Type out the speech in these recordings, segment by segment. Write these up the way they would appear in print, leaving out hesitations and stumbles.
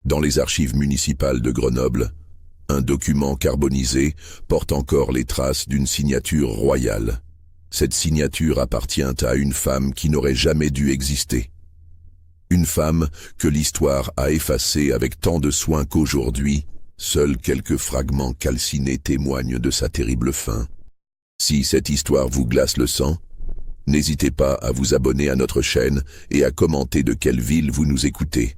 Dans les archives municipales de Grenoble, un document carbonisé porte encore les traces d'une signature royale. Cette signature appartient à une femme qui n'aurait jamais dû exister. Une femme que l'histoire a effacée avec tant de soin qu'aujourd'hui, seuls quelques fragments calcinés témoignent de sa terrible fin. Si cette histoire vous glace le sang, n'hésitez pas à vous abonner à notre chaîne et à commenter de quelle ville vous nous écoutez.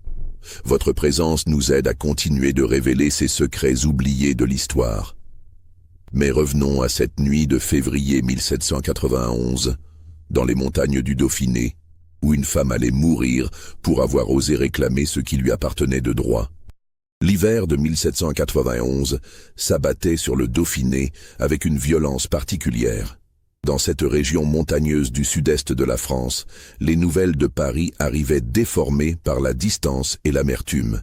Votre présence nous aide à continuer de révéler ces secrets oubliés de l'histoire. Mais revenons à cette nuit de février 1791, dans les montagnes du Dauphiné, où une femme allait mourir pour avoir osé réclamer ce qui lui appartenait de droit. L'hiver de 1791 s'abattait sur le Dauphiné avec une violence particulière. Dans cette région montagneuse du sud-est de la France, les nouvelles de Paris arrivaient déformées par la distance et l'amertume.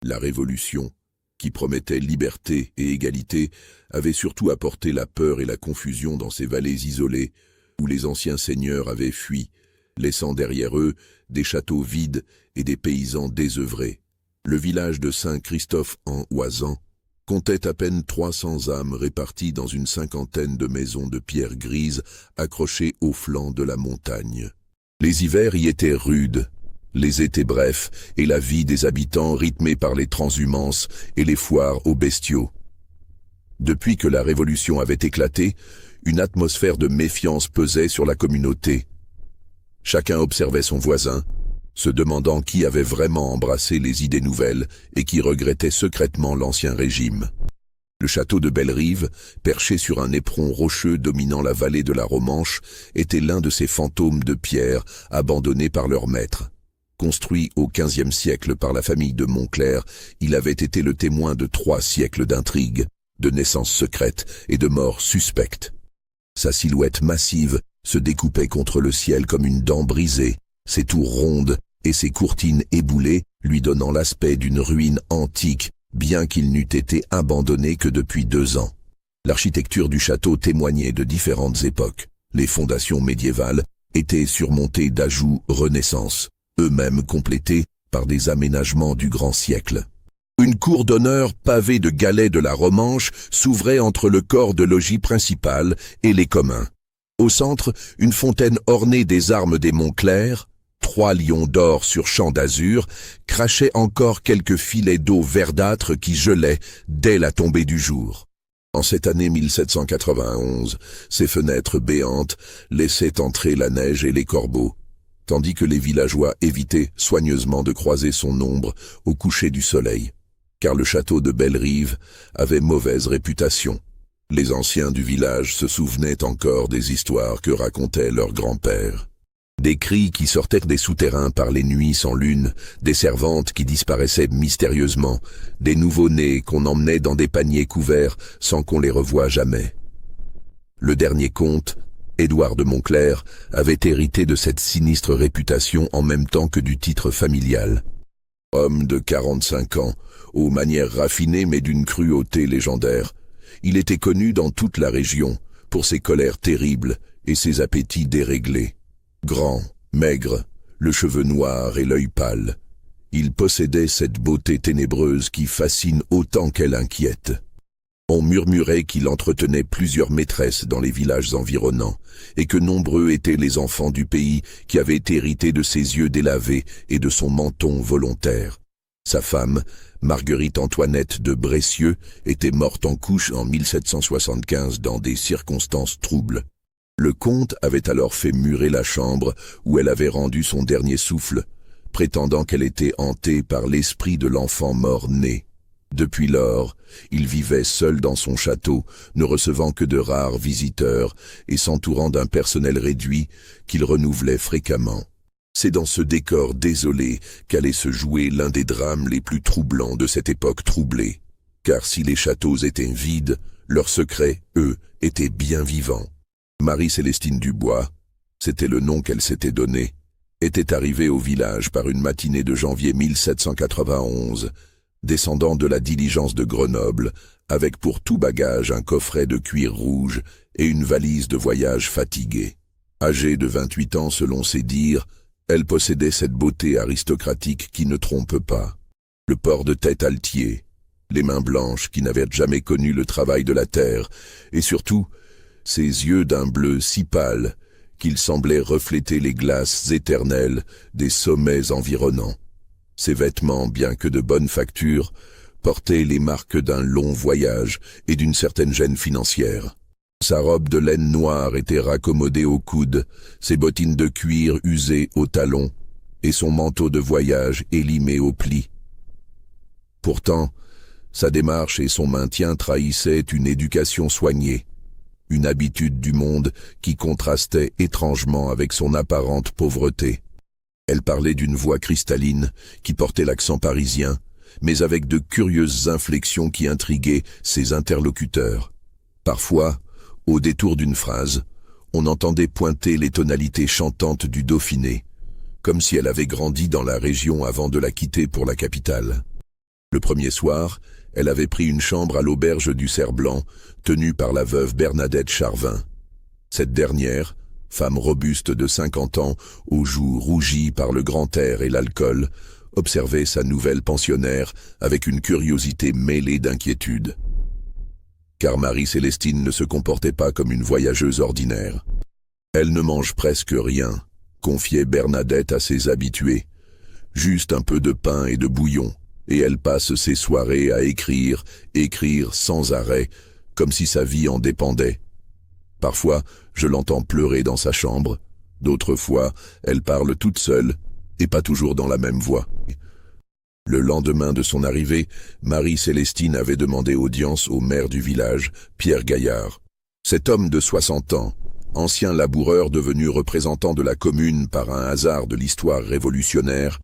La Révolution, qui promettait liberté et égalité, avait surtout apporté la peur et la confusion dans ces vallées isolées où les anciens seigneurs avaient fui, laissant derrière eux des châteaux vides et des paysans désœuvrés. Le village de Saint-Christophe-en-Oisans comptait à peine 300 âmes réparties dans une cinquantaine de maisons de pierre grise accrochées au flanc de la montagne. Les hivers y étaient rudes, les étés brefs et la vie des habitants rythmée par les transhumances et les foires aux bestiaux. Depuis que la Révolution avait éclaté, une atmosphère de méfiance pesait sur la communauté. Chacun observait son voisin, se demandant qui avait vraiment embrassé les idées nouvelles et qui regrettait secrètement l'ancien régime. Le château de Bellerive, perché sur un éperon rocheux dominant la vallée de la Romanche, était l'un de ces fantômes de pierre abandonnés par leur maître. Construit au XVe siècle par la famille de Montclerc, il avait été le témoin de 3 siècles d'intrigues, de naissances secrètes et de morts suspectes. Sa silhouette massive se découpait contre le ciel comme une dent brisée, ses tours rondes et ses courtines éboulées lui donnant l'aspect d'une ruine antique, bien qu'il n'eût été abandonné que depuis 2 ans. L'architecture du château témoignait de différentes époques. Les fondations médiévales étaient surmontées d'ajouts Renaissance, eux-mêmes complétés par des aménagements du grand siècle. Une cour d'honneur pavée de galets de la Romanche s'ouvrait entre le corps de logis principal et les communs. Au centre, une fontaine ornée des armes des Montclerc, 3 lions d'or sur champ d'azur, crachaient encore quelques filets d'eau verdâtre qui gelaient dès la tombée du jour. En cette année 1791, ces fenêtres béantes laissaient entrer la neige et les corbeaux, tandis que les villageois évitaient soigneusement de croiser son ombre au coucher du soleil, car le château de Bellerive avait mauvaise réputation. Les anciens du village se souvenaient encore des histoires que racontaient leurs grands-pères. Des cris qui sortaient des souterrains par les nuits sans lune, des servantes qui disparaissaient mystérieusement, des nouveau-nés qu'on emmenait dans des paniers couverts sans qu'on les revoie jamais. Le dernier comte, Édouard de Montclerc, avait hérité de cette sinistre réputation en même temps que du titre familial. Homme de 45 ans, aux manières raffinées mais d'une cruauté légendaire, il était connu dans toute la région pour ses colères terribles et ses appétits déréglés. Grand, maigre, le cheveu noir et l'œil pâle, il possédait cette beauté ténébreuse qui fascine autant qu'elle inquiète. On murmurait qu'il entretenait plusieurs maîtresses dans les villages environnants, et que nombreux étaient les enfants du pays qui avaient hérité de ses yeux délavés et de son menton volontaire. Sa femme, Marguerite-Antoinette de Bressieux, était morte en couche en 1775 dans des circonstances troubles. Le comte avait alors fait murer la chambre où elle avait rendu son dernier souffle, prétendant qu'elle était hantée par l'esprit de l'enfant mort-né. Depuis lors, il vivait seul dans son château, ne recevant que de rares visiteurs et s'entourant d'un personnel réduit qu'il renouvelait fréquemment. C'est dans ce décor désolé qu'allait se jouer l'un des drames les plus troublants de cette époque troublée. Car si les châteaux étaient vides, leurs secrets, eux, étaient bien vivants. Marie-Célestine Dubois, c'était le nom qu'elle s'était donné, était arrivée au village par une matinée de janvier 1791, descendant de la diligence de Grenoble, avec pour tout bagage un coffret de cuir rouge et une valise de voyage fatiguée. Âgée de 28 ans selon ses dires, elle possédait cette beauté aristocratique qui ne trompe pas. Le port de tête altier, les mains blanches qui n'avaient jamais connu le travail de la terre, et surtout, ses yeux d'un bleu si pâle qu'ils semblaient refléter les glaces éternelles des sommets environnants. Ses vêtements, bien que de bonne facture, portaient les marques d'un long voyage et d'une certaine gêne financière. Sa robe de laine noire était raccommodée au coude, ses bottines de cuir usées aux talons, et son manteau de voyage élimé aux plis. Pourtant, sa démarche et son maintien trahissaient une éducation soignée, une habitude du monde qui contrastait étrangement avec son apparente pauvreté. Elle parlait d'une voix cristalline qui portait l'accent parisien, mais avec de curieuses inflexions qui intriguaient ses interlocuteurs. Parfois, au détour d'une phrase, on entendait pointer les tonalités chantantes du Dauphiné, comme si elle avait grandi dans la région avant de la quitter pour la capitale. Le premier soir, elle avait pris une chambre à l'auberge du Cerf-Blanc, tenue par la veuve Bernadette Charvin. Cette dernière, femme robuste de 50 ans, aux joues rougies par le grand air et l'alcool, observait sa nouvelle pensionnaire avec une curiosité mêlée d'inquiétude. Car Marie-Célestine ne se comportait pas comme une voyageuse ordinaire. Elle ne mange presque rien, confiait Bernadette à ses habitués. Juste un peu de pain et de bouillon, et elle passe ses soirées à écrire sans arrêt, comme si sa vie en dépendait. Parfois, je l'entends pleurer dans sa chambre, d'autres fois, elle parle toute seule, et pas toujours dans la même voix. Le lendemain de son arrivée, Marie-Célestine avait demandé audience au maire du village, Pierre Gaillard. Cet homme de 60 ans, ancien laboureur devenu représentant de la commune par un hasard de l'histoire révolutionnaire,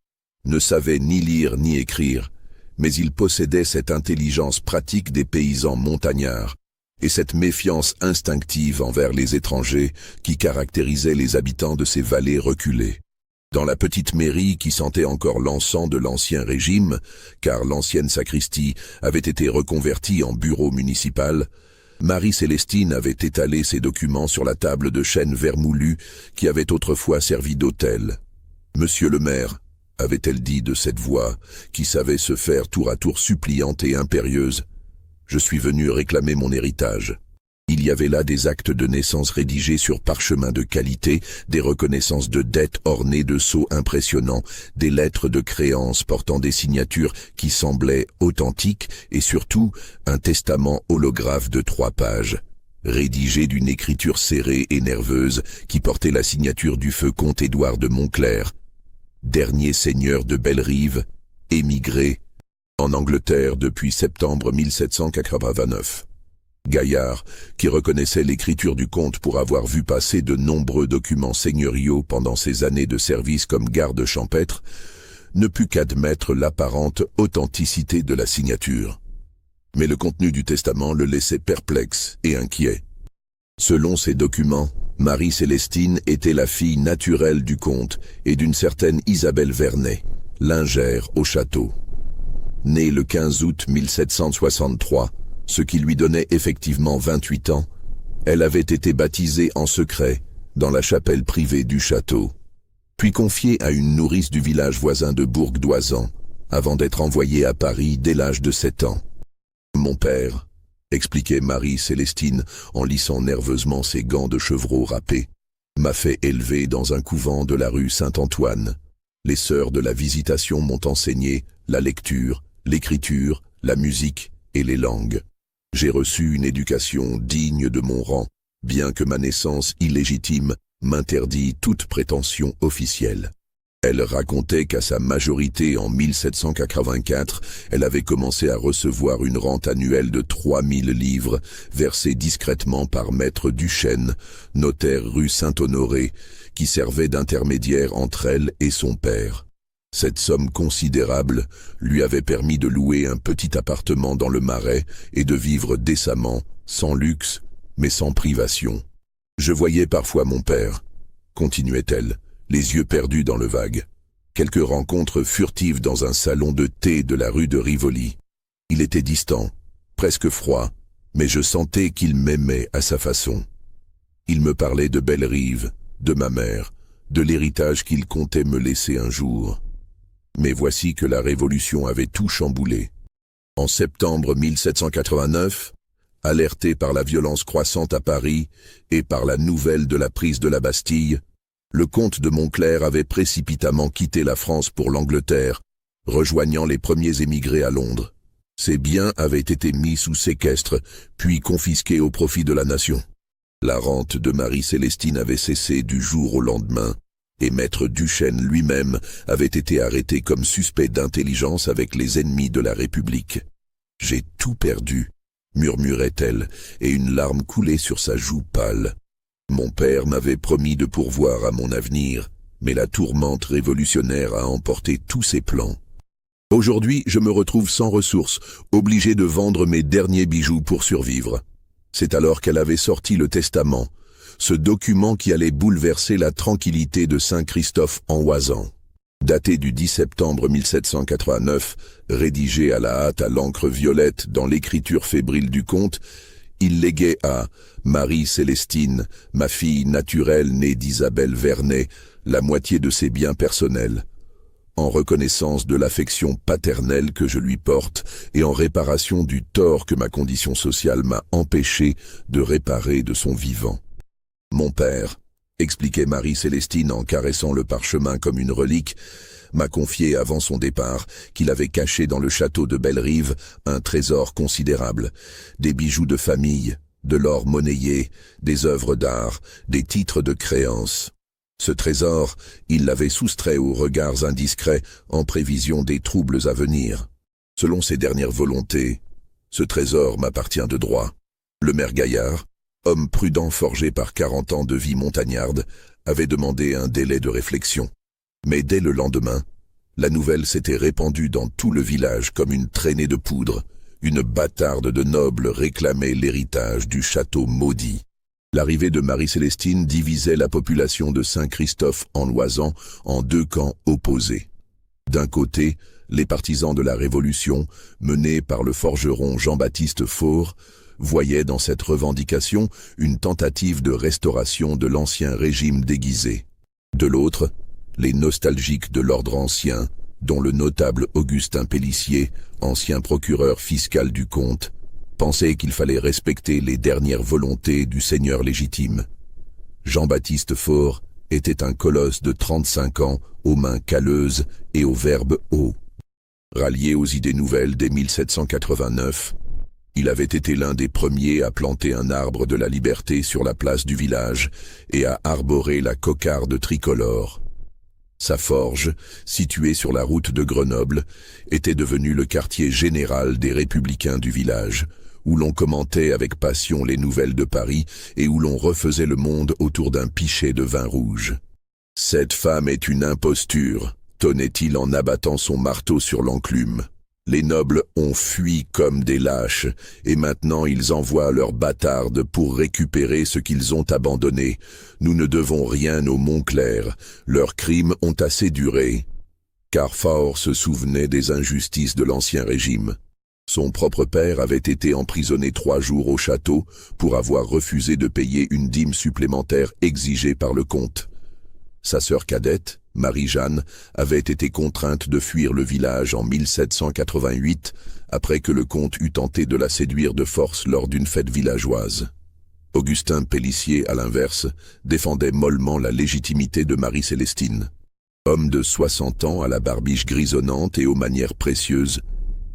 ne savait ni lire ni écrire, mais il possédait cette intelligence pratique des paysans montagnards et cette méfiance instinctive envers les étrangers qui caractérisait les habitants de ces vallées reculées. Dans la petite mairie qui sentait encore l'encens de l'ancien régime, car l'ancienne sacristie avait été reconvertie en bureau municipal, Marie-Célestine avait étalé ses documents sur la table de chêne vermoulu qui avait autrefois servi d'autel. « Monsieur le maire », avait-elle dit de cette voix, qui savait se faire tour à tour suppliante et impérieuse, « je suis venue réclamer mon héritage. » Il y avait là des actes de naissance rédigés sur parchemin de qualité, des reconnaissances de dettes ornées de sceaux impressionnants, des lettres de créance portant des signatures qui semblaient authentiques et surtout un testament holographe de 3 pages, rédigé d'une écriture serrée et nerveuse qui portait la signature du feu comte Édouard de Montclair, dernier seigneur de Bellerive, émigré en Angleterre depuis septembre 1789. Gaillard, qui reconnaissait l'écriture du comte pour avoir vu passer de nombreux documents seigneuriaux pendant ses années de service comme garde champêtre, ne put qu'admettre l'apparente authenticité de la signature. Mais le contenu du testament le laissait perplexe et inquiet. Selon ces documents, Marie-Célestine était la fille naturelle du comte et d'une certaine Isabelle Vernet, lingère au château. Née le 15 août 1763, ce qui lui donnait effectivement 28 ans, elle avait été baptisée en secret dans la chapelle privée du château, puis confiée à une nourrice du village voisin de Bourg-d'Oisans, avant d'être envoyée à Paris dès l'âge de 7 ans. « Mon père », expliquait Marie-Célestine en lissant nerveusement ses gants de chevreau râpés, « m'a fait élever dans un couvent de la rue Saint-Antoine. Les sœurs de la Visitation m'ont enseigné la lecture, l'écriture, la musique et les langues. J'ai reçu une éducation digne de mon rang, bien que ma naissance illégitime m'interdit toute prétention officielle. » Elle racontait qu'à sa majorité en 1784, elle avait commencé à recevoir une rente annuelle de 3000 livres, versée discrètement par maître Duchesne, notaire rue Saint-Honoré, qui servait d'intermédiaire entre elle et son père. Cette somme considérable lui avait permis de louer un petit appartement dans le Marais et de vivre décemment, sans luxe, mais sans privation. « Je voyais parfois mon père, » continuait-elle, les yeux perdus dans le vague. Quelques rencontres furtives dans un salon de thé de la rue de Rivoli. Il était distant, presque froid, mais je sentais qu'il m'aimait à sa façon. Il me parlait de Bellerive, de ma mère, de l'héritage qu'il comptait me laisser un jour. Mais voici que la Révolution avait tout chamboulé. En septembre 1789, alerté par la violence croissante à Paris et par la nouvelle de la prise de la Bastille, le comte de Montclerc avait précipitamment quitté la France pour l'Angleterre, rejoignant les premiers émigrés à Londres. Ses biens avaient été mis sous séquestre, puis confisqués au profit de la nation. La rente de Marie-Célestine avait cessé du jour au lendemain, et Maître Duchesne lui-même avait été arrêté comme suspect d'intelligence avec les ennemis de la République. « J'ai tout perdu », murmurait-elle, et une larme coulait sur sa joue pâle. Mon père m'avait promis de pourvoir à mon avenir, mais la tourmente révolutionnaire a emporté tous ses plans. Aujourd'hui, je me retrouve sans ressources, obligé de vendre mes derniers bijoux pour survivre. C'est alors qu'elle avait sorti le testament, ce document qui allait bouleverser la tranquillité de Saint-Christophe en Oisans. Daté du 10 septembre 1789, rédigé à la hâte à l'encre violette dans l'écriture fébrile du comte, il léguait à Marie-Célestine, ma fille naturelle née d'Isabelle Vernet, la moitié de ses biens personnels. En reconnaissance de l'affection paternelle que je lui porte et en réparation du tort que ma condition sociale m'a empêché de réparer de son vivant. Mon père, expliquait Marie-Célestine en caressant le parchemin comme une relique, m'a confié avant son départ qu'il avait caché dans le château de Bellerive un trésor considérable, des bijoux de famille, de l'or monnayé, des œuvres d'art, des titres de créance. Ce trésor, il l'avait soustrait aux regards indiscrets en prévision des troubles à venir. Selon ses dernières volontés, ce trésor m'appartient de droit. Le maire Gaillard, homme prudent forgé par 40 ans de vie montagnarde, avait demandé un délai de réflexion. Mais dès le lendemain, la nouvelle s'était répandue dans tout le village comme une traînée de poudre. Une bâtarde de nobles réclamait l'héritage du château maudit. L'arrivée de Marie-Célestine divisait la population de Saint-Christophe en Oisans en deux camps opposés. D'un côté, les partisans de la Révolution, menés par le forgeron Jean-Baptiste Faure, voyaient dans cette revendication une tentative de restauration de l'ancien régime déguisé. De l'autre, les nostalgiques de l'ordre ancien, dont le notable Augustin Pélissier, ancien procureur fiscal du comte, pensait qu'il fallait respecter les dernières volontés du seigneur légitime. Jean-Baptiste Faure était un colosse de 35 ans, aux mains calleuses et au verbe haut. Rallié aux idées nouvelles dès 1789, il avait été l'un des premiers à planter un arbre de la liberté sur la place du village et à arborer la cocarde tricolore. Sa forge, située sur la route de Grenoble, était devenue le quartier général des républicains du village, où l'on commentait avec passion les nouvelles de Paris et où l'on refaisait le monde autour d'un pichet de vin rouge. « Cette femme est une imposture », tonnait-il en abattant son marteau sur l'enclume. Les nobles ont fui comme des lâches, et maintenant ils envoient leurs bâtardes pour récupérer ce qu'ils ont abandonné. Nous ne devons rien aux Montclerc, leurs crimes ont assez duré. Car Faure se souvenait des injustices de l'ancien régime. Son propre père avait été emprisonné 3 jours au château pour avoir refusé de payer une dîme supplémentaire exigée par le comte. Sa sœur cadette, Marie-Jeanne, avait été contrainte de fuir le village en 1788, après que le comte eut tenté de la séduire de force lors d'une fête villageoise. Augustin Pélissier, à l'inverse, défendait mollement la légitimité de Marie-Célestine. Homme de 60 ans à la barbiche grisonnante et aux manières précieuses,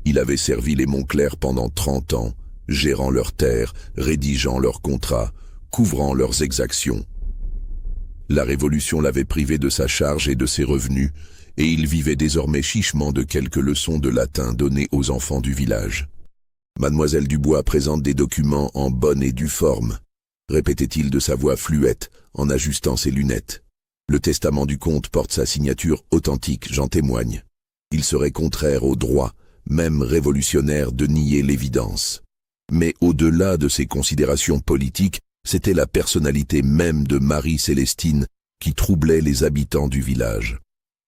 il avait servi les Montclerc pendant 30 ans, gérant leurs terres, rédigeant leurs contrats, couvrant leurs exactions. La Révolution l'avait privé de sa charge et de ses revenus, et il vivait désormais chichement de quelques leçons de latin données aux enfants du village. « Mademoiselle Dubois présente des documents en bonne et due forme », répétait-il de sa voix fluette, en ajustant ses lunettes. « Le testament du comte porte sa signature authentique, j'en témoigne. Il serait contraire au droit, même révolutionnaire, de nier l'évidence. Mais au-delà de ces considérations politiques, c'était la personnalité même de Marie-Célestine qui troublait les habitants du village.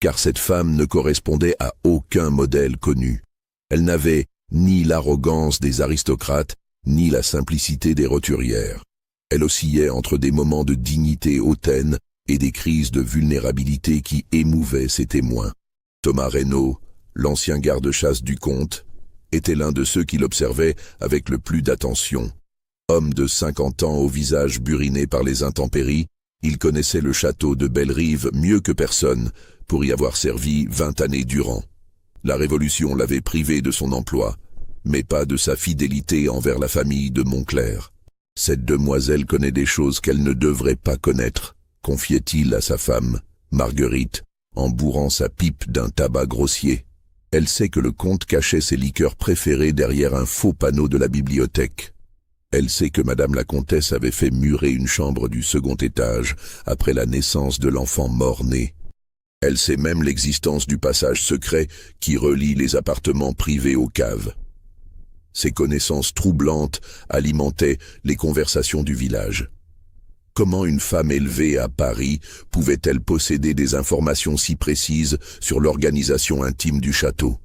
Car cette femme ne correspondait à aucun modèle connu. Elle n'avait ni l'arrogance des aristocrates, ni la simplicité des roturières. Elle oscillait entre des moments de dignité hautaine et des crises de vulnérabilité qui émouvaient ses témoins. Thomas Reynaud, l'ancien garde-chasse du comte, était l'un de ceux qui l'observaient avec le plus d'attention. Homme de 50 ans au visage buriné par les intempéries, il connaissait le château de Bellerive mieux que personne, pour y avoir servi 20 années durant. La Révolution l'avait privé de son emploi, mais pas de sa fidélité envers la famille de Montclair. Cette demoiselle connaît des choses qu'elle ne devrait pas connaître, confiait-il à sa femme, Marguerite, en bourrant sa pipe d'un tabac grossier. Elle sait que le comte cachait ses liqueurs préférées derrière un faux panneau de la bibliothèque. Elle sait que madame la comtesse avait fait murer une chambre du second étage après la naissance de l'enfant mort-né. Elle sait même l'existence du passage secret qui relie les appartements privés aux caves. Ces connaissances troublantes alimentaient les conversations du village. Comment une femme élevée à Paris pouvait-elle posséder des informations si précises sur l'organisation intime du château?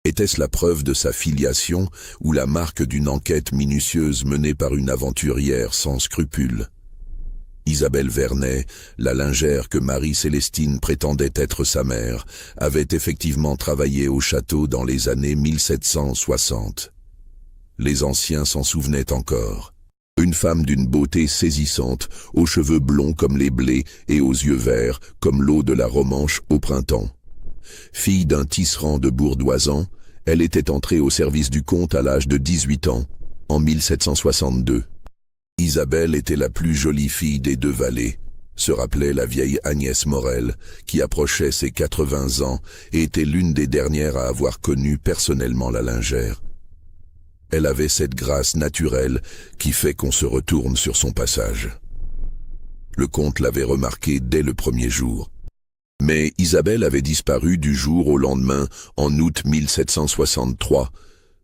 Était-ce la preuve de sa filiation ou la marque d'une enquête minutieuse menée par une aventurière sans scrupules? Isabelle Vernet, la lingère que Marie-Célestine prétendait être sa mère, avait effectivement travaillé au château dans les années 1760. Les anciens s'en souvenaient encore. Une femme d'une beauté saisissante, aux cheveux blonds comme les blés et aux yeux verts comme l'eau de la Romanche au printemps. Fille d'un tisserand de Bourdoisan, elle était entrée au service du comte à l'âge de 18 ans, en 1762. Isabelle était la plus jolie fille des deux vallées, se rappelait la vieille Agnès Morel, qui approchait ses 80 ans et était l'une des dernières à avoir connu personnellement la lingère. Elle avait cette grâce naturelle qui fait qu'on se retourne sur son passage. Le comte l'avait remarqué dès le premier jour. Mais Isabelle avait disparu du jour au lendemain en août 1763,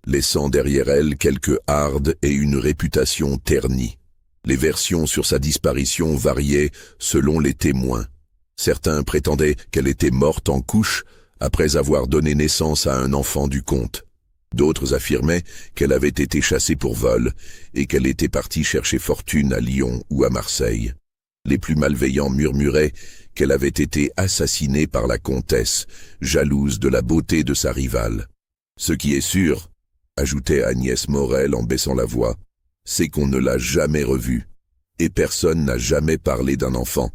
laissant derrière elle quelques hardes et une réputation ternie. Les versions sur sa disparition variaient selon les témoins. Certains prétendaient qu'elle était morte en couche après avoir donné naissance à un enfant du comte. D'autres affirmaient qu'elle avait été chassée pour vol et qu'elle était partie chercher fortune à Lyon ou à Marseille. Les plus malveillants murmuraient qu'elle avait été assassinée par la comtesse, jalouse de la beauté de sa rivale. Ce qui est sûr, ajoutait Agnès Morel en baissant la voix, c'est qu'on ne l'a jamais revue, et personne n'a jamais parlé d'un enfant.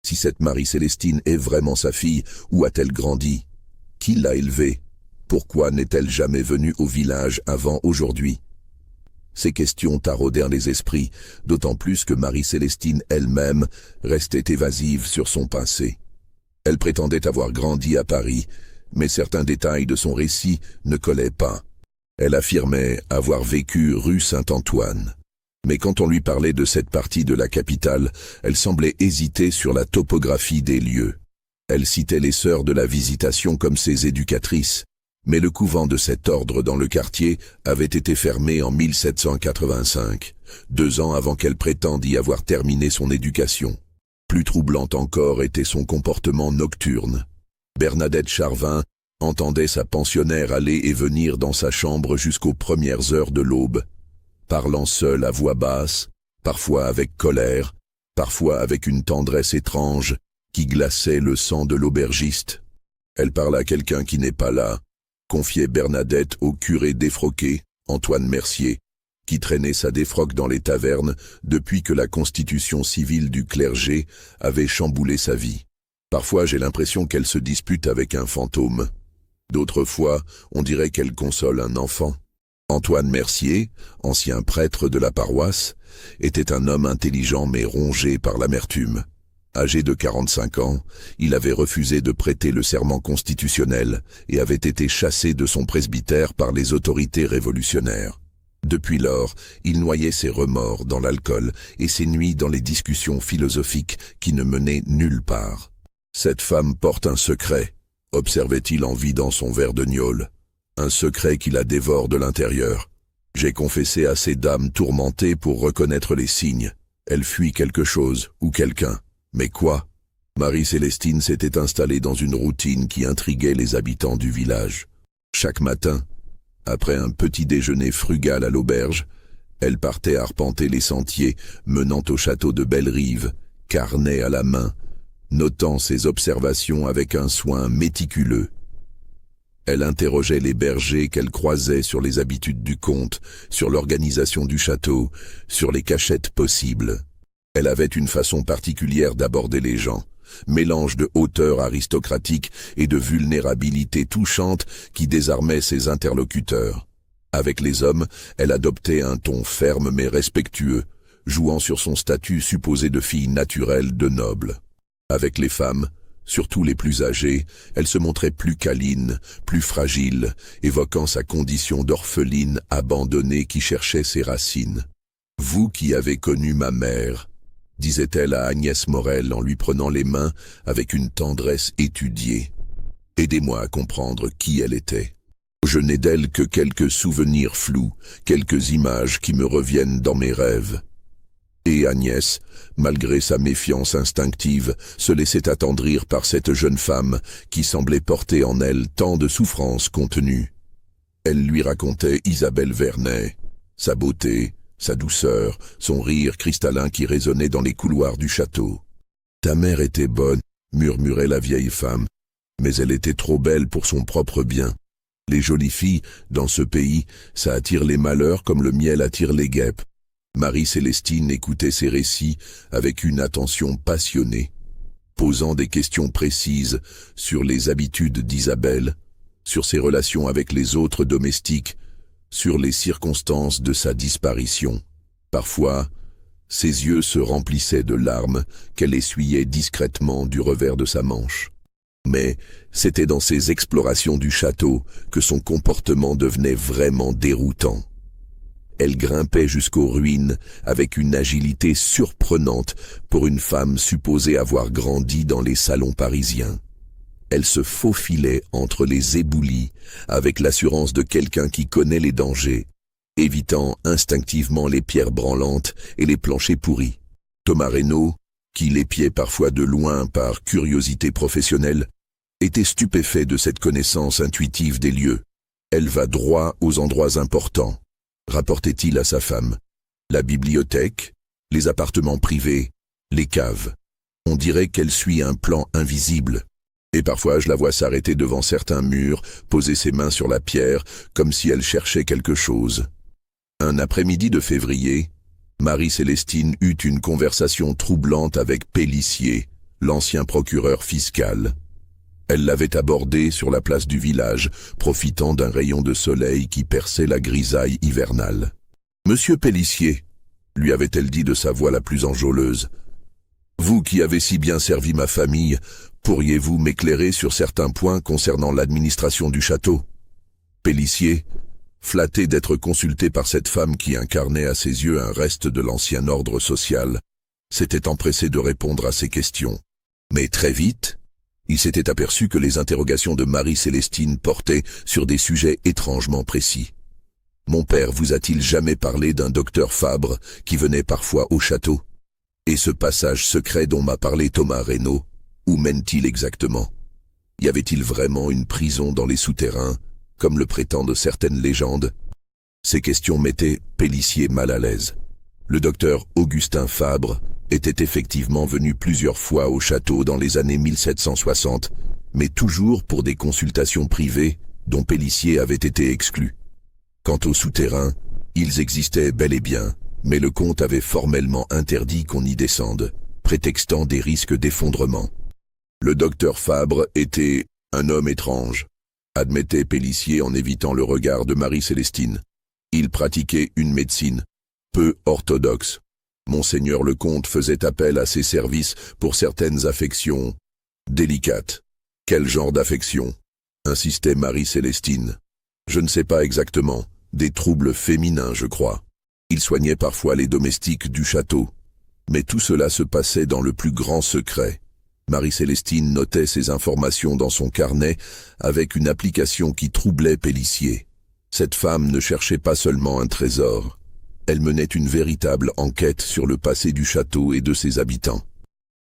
Si cette Marie-Célestine est vraiment sa fille, où a-t-elle grandi? Qui l'a élevée? Pourquoi n'est-elle jamais venue au village avant aujourd'hui? Ces questions taraudèrent les esprits, d'autant plus que Marie-Célestine elle-même restait évasive sur son passé. Elle prétendait avoir grandi à Paris, mais certains détails de son récit ne collaient pas. Elle affirmait avoir vécu rue Saint-Antoine. Mais quand on lui parlait de cette partie de la capitale, elle semblait hésiter sur la topographie des lieux. Elle citait les sœurs de la Visitation comme ses éducatrices, mais le couvent de cet ordre dans le quartier avait été fermé en 1785, 2 ans avant qu'elle prétende y avoir terminé son éducation. Plus troublant encore était son comportement nocturne. Bernadette Charvin entendait sa pensionnaire aller et venir dans sa chambre jusqu'aux premières heures de l'aube, parlant seule à voix basse, parfois avec colère, parfois avec une tendresse étrange qui glaçait le sang de l'aubergiste. Elle parle à quelqu'un qui n'est pas là, confiait Bernadette au curé défroqué, Antoine Mercier, qui traînait sa défroque dans les tavernes depuis que la constitution civile du clergé avait chamboulé sa vie. Parfois j'ai l'impression qu'elle se dispute avec un fantôme. D'autres fois, on dirait qu'elle console un enfant. Antoine Mercier, ancien prêtre de la paroisse, était un homme intelligent mais rongé par l'amertume. Âgé de 45 ans, il avait refusé de prêter le serment constitutionnel et avait été chassé de son presbytère par les autorités révolutionnaires. Depuis lors, il noyait ses remords dans l'alcool et ses nuits dans les discussions philosophiques qui ne menaient nulle part. Cette femme porte un secret, observait-il en vidant son verre de gnôle. Un secret qui la dévore de l'intérieur. J'ai confessé à ces dames tourmentées pour reconnaître les signes. Elle fuit quelque chose ou quelqu'un. Mais quoi? Marie-Célestine s'était installée dans une routine qui intriguait les habitants du village. Chaque matin, après un petit déjeuner frugal à l'auberge, elle partait arpenter les sentiers menant au château de Bellerive, carnet à la main, notant ses observations avec un soin méticuleux. Elle interrogeait les bergers qu'elle croisait sur les habitudes du comte, sur l'organisation du château, sur les cachettes possibles. Elle avait une façon particulière d'aborder les gens, mélange de hauteur aristocratique et de vulnérabilité touchante qui désarmait ses interlocuteurs. Avec les hommes, elle adoptait un ton ferme mais respectueux, jouant sur son statut supposé de fille naturelle de noble. Avec les femmes, surtout les plus âgées, elle se montrait plus câline, plus fragile, évoquant sa condition d'orpheline abandonnée qui cherchait ses racines. « Vous qui avez connu ma mère », disait-elle à Agnès Morel en lui prenant les mains avec une tendresse étudiée. « Aidez-moi à comprendre qui elle était. Je n'ai d'elle que quelques souvenirs flous, quelques images qui me reviennent dans mes rêves. » Et Agnès, malgré sa méfiance instinctive, se laissait attendrir par cette jeune femme qui semblait porter en elle tant de souffrances contenues. Elle lui racontait Isabelle Vernet, sa beauté, sa douceur, son rire cristallin qui résonnait dans les couloirs du château. « Ta mère était bonne, » murmurait la vieille femme, « mais elle était trop belle pour son propre bien. Les jolies filles, dans ce pays, ça attire les malheurs comme le miel attire les guêpes. » Marie-Célestine écoutait ses récits avec une attention passionnée, posant des questions précises sur les habitudes d'Isabelle, sur ses relations avec les autres domestiques, sur les circonstances de sa disparition. Parfois, ses yeux se remplissaient de larmes qu'elle essuyait discrètement du revers de sa manche. Mais c'était dans ses explorations du château que son comportement devenait vraiment déroutant. Elle grimpait jusqu'aux ruines avec une agilité surprenante pour une femme supposée avoir grandi dans les salons parisiens. Elle se faufilait entre les éboulis avec l'assurance de quelqu'un qui connaît les dangers, évitant instinctivement les pierres branlantes et les planchers pourris. Thomas Reynaud, qui l'épiait parfois de loin par curiosité professionnelle, était stupéfait de cette connaissance intuitive des lieux. Elle va droit aux endroits importants, rapportait-il à sa femme. La bibliothèque, les appartements privés, les caves. On dirait qu'elle suit un plan invisible. Et parfois je la vois s'arrêter devant certains murs, poser ses mains sur la pierre, comme si elle cherchait quelque chose. Un après-midi de février, Marie-Célestine eut une conversation troublante avec Pélissier, l'ancien procureur fiscal. Elle l'avait abordé sur la place du village, profitant d'un rayon de soleil qui perçait la grisaille hivernale. « Monsieur Pélissier, » lui avait-elle dit de sa voix la plus enjôleuse, « vous qui avez si bien servi ma famille, pourriez-vous m'éclairer sur certains points concernant l'administration du château ?» Pélissier, flatté d'être consulté par cette femme qui incarnait à ses yeux un reste de l'ancien ordre social, s'était empressé de répondre à ses questions. Mais très vite, il s'était aperçu que les interrogations de Marie-Célestine portaient sur des sujets étrangement précis. « Mon père vous a-t-il jamais parlé d'un docteur Fabre qui venait parfois au château? Et ce passage secret dont m'a parlé Thomas Reynaud, où mène-t-il exactement? Y avait-il vraiment une prison dans les souterrains, comme le prétendent certaines légendes ?» Ces questions mettaient Pélissier mal à l'aise. Le docteur Augustin Fabre était effectivement venu plusieurs fois au château dans les années 1760, mais toujours pour des consultations privées dont Pélissier avait été exclu. Quant aux souterrains, ils existaient bel et bien, mais le comte avait formellement interdit qu'on y descende, prétextant des risques d'effondrement. Le docteur Fabre était un homme étrange, admettait Pélissier en évitant le regard de Marie-Célestine. Il pratiquait une médecine peu orthodoxe. Monseigneur le comte faisait appel à ses services pour certaines affections délicates. « Quel genre d'affection ?» insistait Marie-Célestine. « Je ne sais pas exactement. Des troubles féminins, je crois. Il soignait parfois les domestiques du château. Mais tout cela se passait dans le plus grand secret. » Marie-Célestine notait ces informations dans son carnet avec une application qui troublait Pélissier. Cette femme ne cherchait pas seulement un trésor. Elle menait une véritable enquête sur le passé du château et de ses habitants.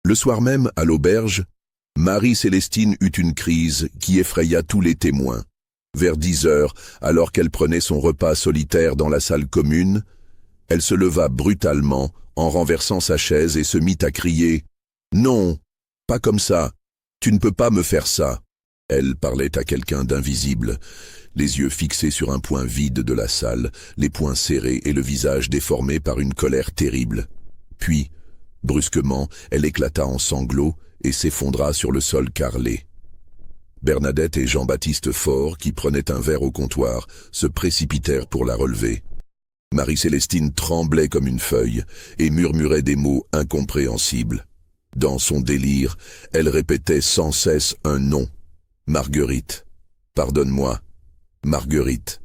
Le soir même, à l'auberge, Marie-Célestine eut une crise qui effraya tous les témoins. Vers 10 heures, alors qu'elle prenait son repas solitaire dans la salle commune, elle se leva brutalement en renversant sa chaise et se mit à crier « Non ! Pas comme ça. Tu ne peux pas me faire ça. » Elle parlait à quelqu'un d'invisible, les yeux fixés sur un point vide de la salle, les poings serrés et le visage déformé par une colère terrible. Puis, brusquement, elle éclata en sanglots et s'effondra sur le sol carrelé. Bernadette et Jean-Baptiste Faure, qui prenaient un verre au comptoir, se précipitèrent pour la relever. Marie-Célestine tremblait comme une feuille et murmurait des mots incompréhensibles. Dans son délire, elle répétait sans cesse un nom. « Marguerite. Pardonne-moi. Marguerite. »«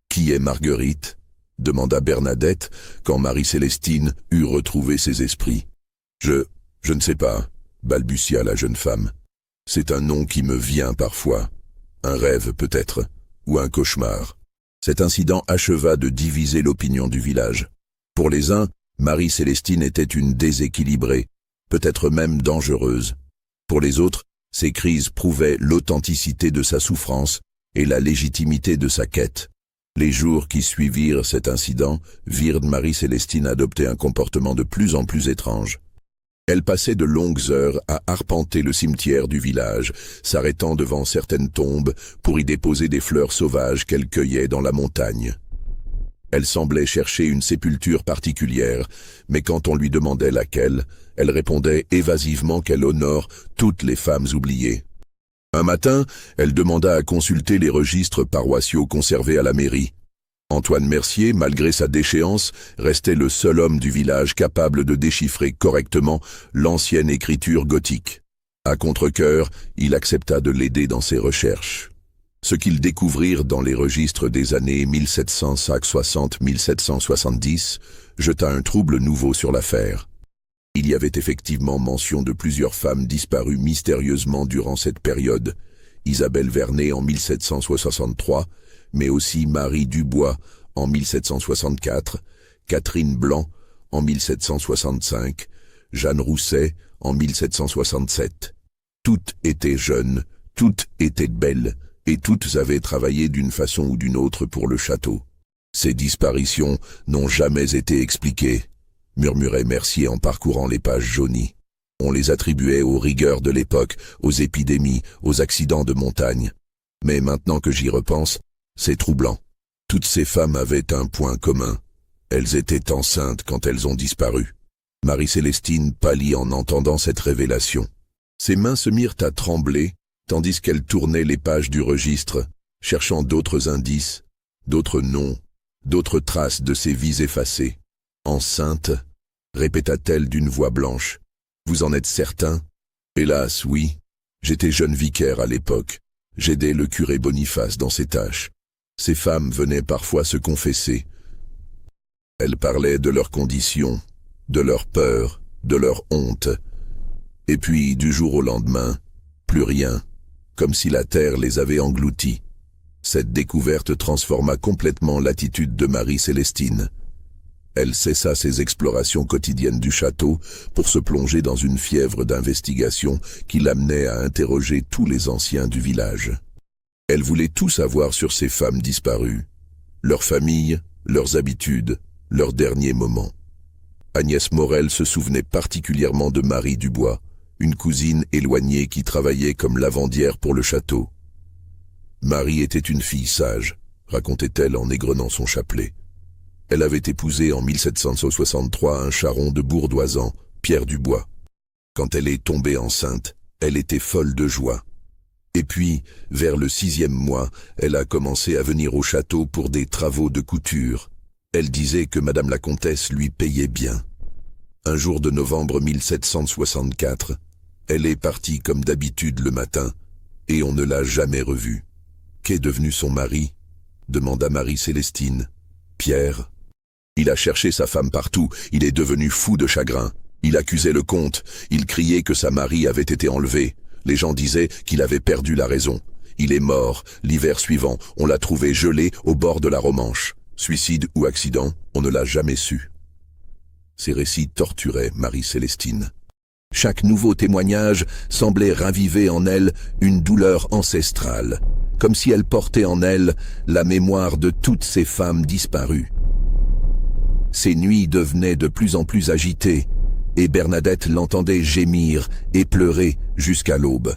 Qui est Marguerite ?» demanda Bernadette quand Marie-Célestine eut retrouvé ses esprits. « Je ne sais pas, » balbutia la jeune femme. « C'est un nom qui me vient parfois. Un rêve peut-être, ou un cauchemar. » Cet incident acheva de diviser l'opinion du village. Pour les uns, Marie-Célestine était une déséquilibrée, peut-être même dangereuse. Pour les autres, ces crises prouvaient l'authenticité de sa souffrance et la légitimité de sa quête. Les jours qui suivirent cet incident virent Marie-Célestine adopter un comportement de plus en plus étrange. Elle passait de longues heures à arpenter le cimetière du village, s'arrêtant devant certaines tombes pour y déposer des fleurs sauvages qu'elle cueillait dans la montagne. Elle semblait chercher une sépulture particulière, mais quand on lui demandait laquelle, elle répondait évasivement qu'elle honore toutes les femmes oubliées. Un matin, elle demanda à consulter les registres paroissiaux conservés à la mairie. Antoine Mercier, malgré sa déchéance, restait le seul homme du village capable de déchiffrer correctement l'ancienne écriture gothique. À contre-cœur, il accepta de l'aider dans ses recherches. Ce qu'ils découvrirent dans les registres des années 1760-1770 jeta un trouble nouveau sur l'affaire. Il y avait effectivement mention de plusieurs femmes disparues mystérieusement durant cette période. Isabelle Vernet en 1763, mais aussi Marie Dubois en 1764, Catherine Blanc en 1765, Jeanne Rousset en 1767. Toutes étaient jeunes, toutes étaient belles, et toutes avaient travaillé d'une façon ou d'une autre pour le château. Ces disparitions n'ont jamais été expliquées, murmurait Mercier en parcourant les pages jaunies. On les attribuait aux rigueurs de l'époque, aux épidémies, aux accidents de montagne. Mais maintenant que j'y repense, c'est troublant. Toutes ces femmes avaient un point commun. Elles étaient enceintes quand elles ont disparu. Marie-Célestine pâlit en entendant cette révélation. Ses mains se mirent à trembler, tandis qu'elle tournait les pages du registre, cherchant d'autres indices, d'autres noms, d'autres traces de ces vies effacées. « Enceinte » répéta-t-elle d'une voix blanche. « Vous en êtes certain ?»« Hélas, oui. J'étais jeune vicaire à l'époque. J'aidais le curé Boniface dans ses tâches. Ces femmes venaient parfois se confesser. Elles parlaient de leurs conditions, de leur peur, de leur honte. Et puis, du jour au lendemain, plus rien, comme si la terre les avait englouties. Cette découverte transforma complètement l'attitude de Marie-Célestine. Elle cessa ses explorations quotidiennes du château pour se plonger dans une fièvre d'investigation qui l'amenait à interroger tous les anciens du village. Elle voulait tout savoir sur ces femmes disparues, leurs familles, leurs habitudes, leurs derniers moments. Agnès Morel se souvenait particulièrement de Marie Dubois, une cousine éloignée qui travaillait comme lavandière pour le château. Marie était une fille sage, racontait-elle en égrenant son chapelet. Elle avait épousé en 1763 un charron de Bourdoisan, Pierre Dubois. Quand elle est tombée enceinte, elle était folle de joie. Et puis, vers le 6e mois, elle a commencé à venir au château pour des travaux de couture. Elle disait que Madame la Comtesse lui payait bien. Un jour de novembre 1764, elle est partie comme d'habitude le matin, et on ne l'a jamais revue. Qu'est devenu son mari ? Demanda Marie-Célestine. Pierre. Il a cherché sa femme partout, il est devenu fou de chagrin. Il accusait le comte, il criait que sa Marie avait été enlevée. Les gens disaient qu'il avait perdu la raison. Il est mort, l'hiver suivant, on l'a trouvé gelé au bord de la Romanche. Suicide ou accident, on ne l'a jamais su. Ces récits torturaient Marie-Célestine. Chaque nouveau témoignage semblait raviver en elle une douleur ancestrale, comme si elle portait en elle la mémoire de toutes ces femmes disparues. Ces nuits devenaient de plus en plus agitées. et Bernadette l'entendait gémir et pleurer jusqu'à l'aube.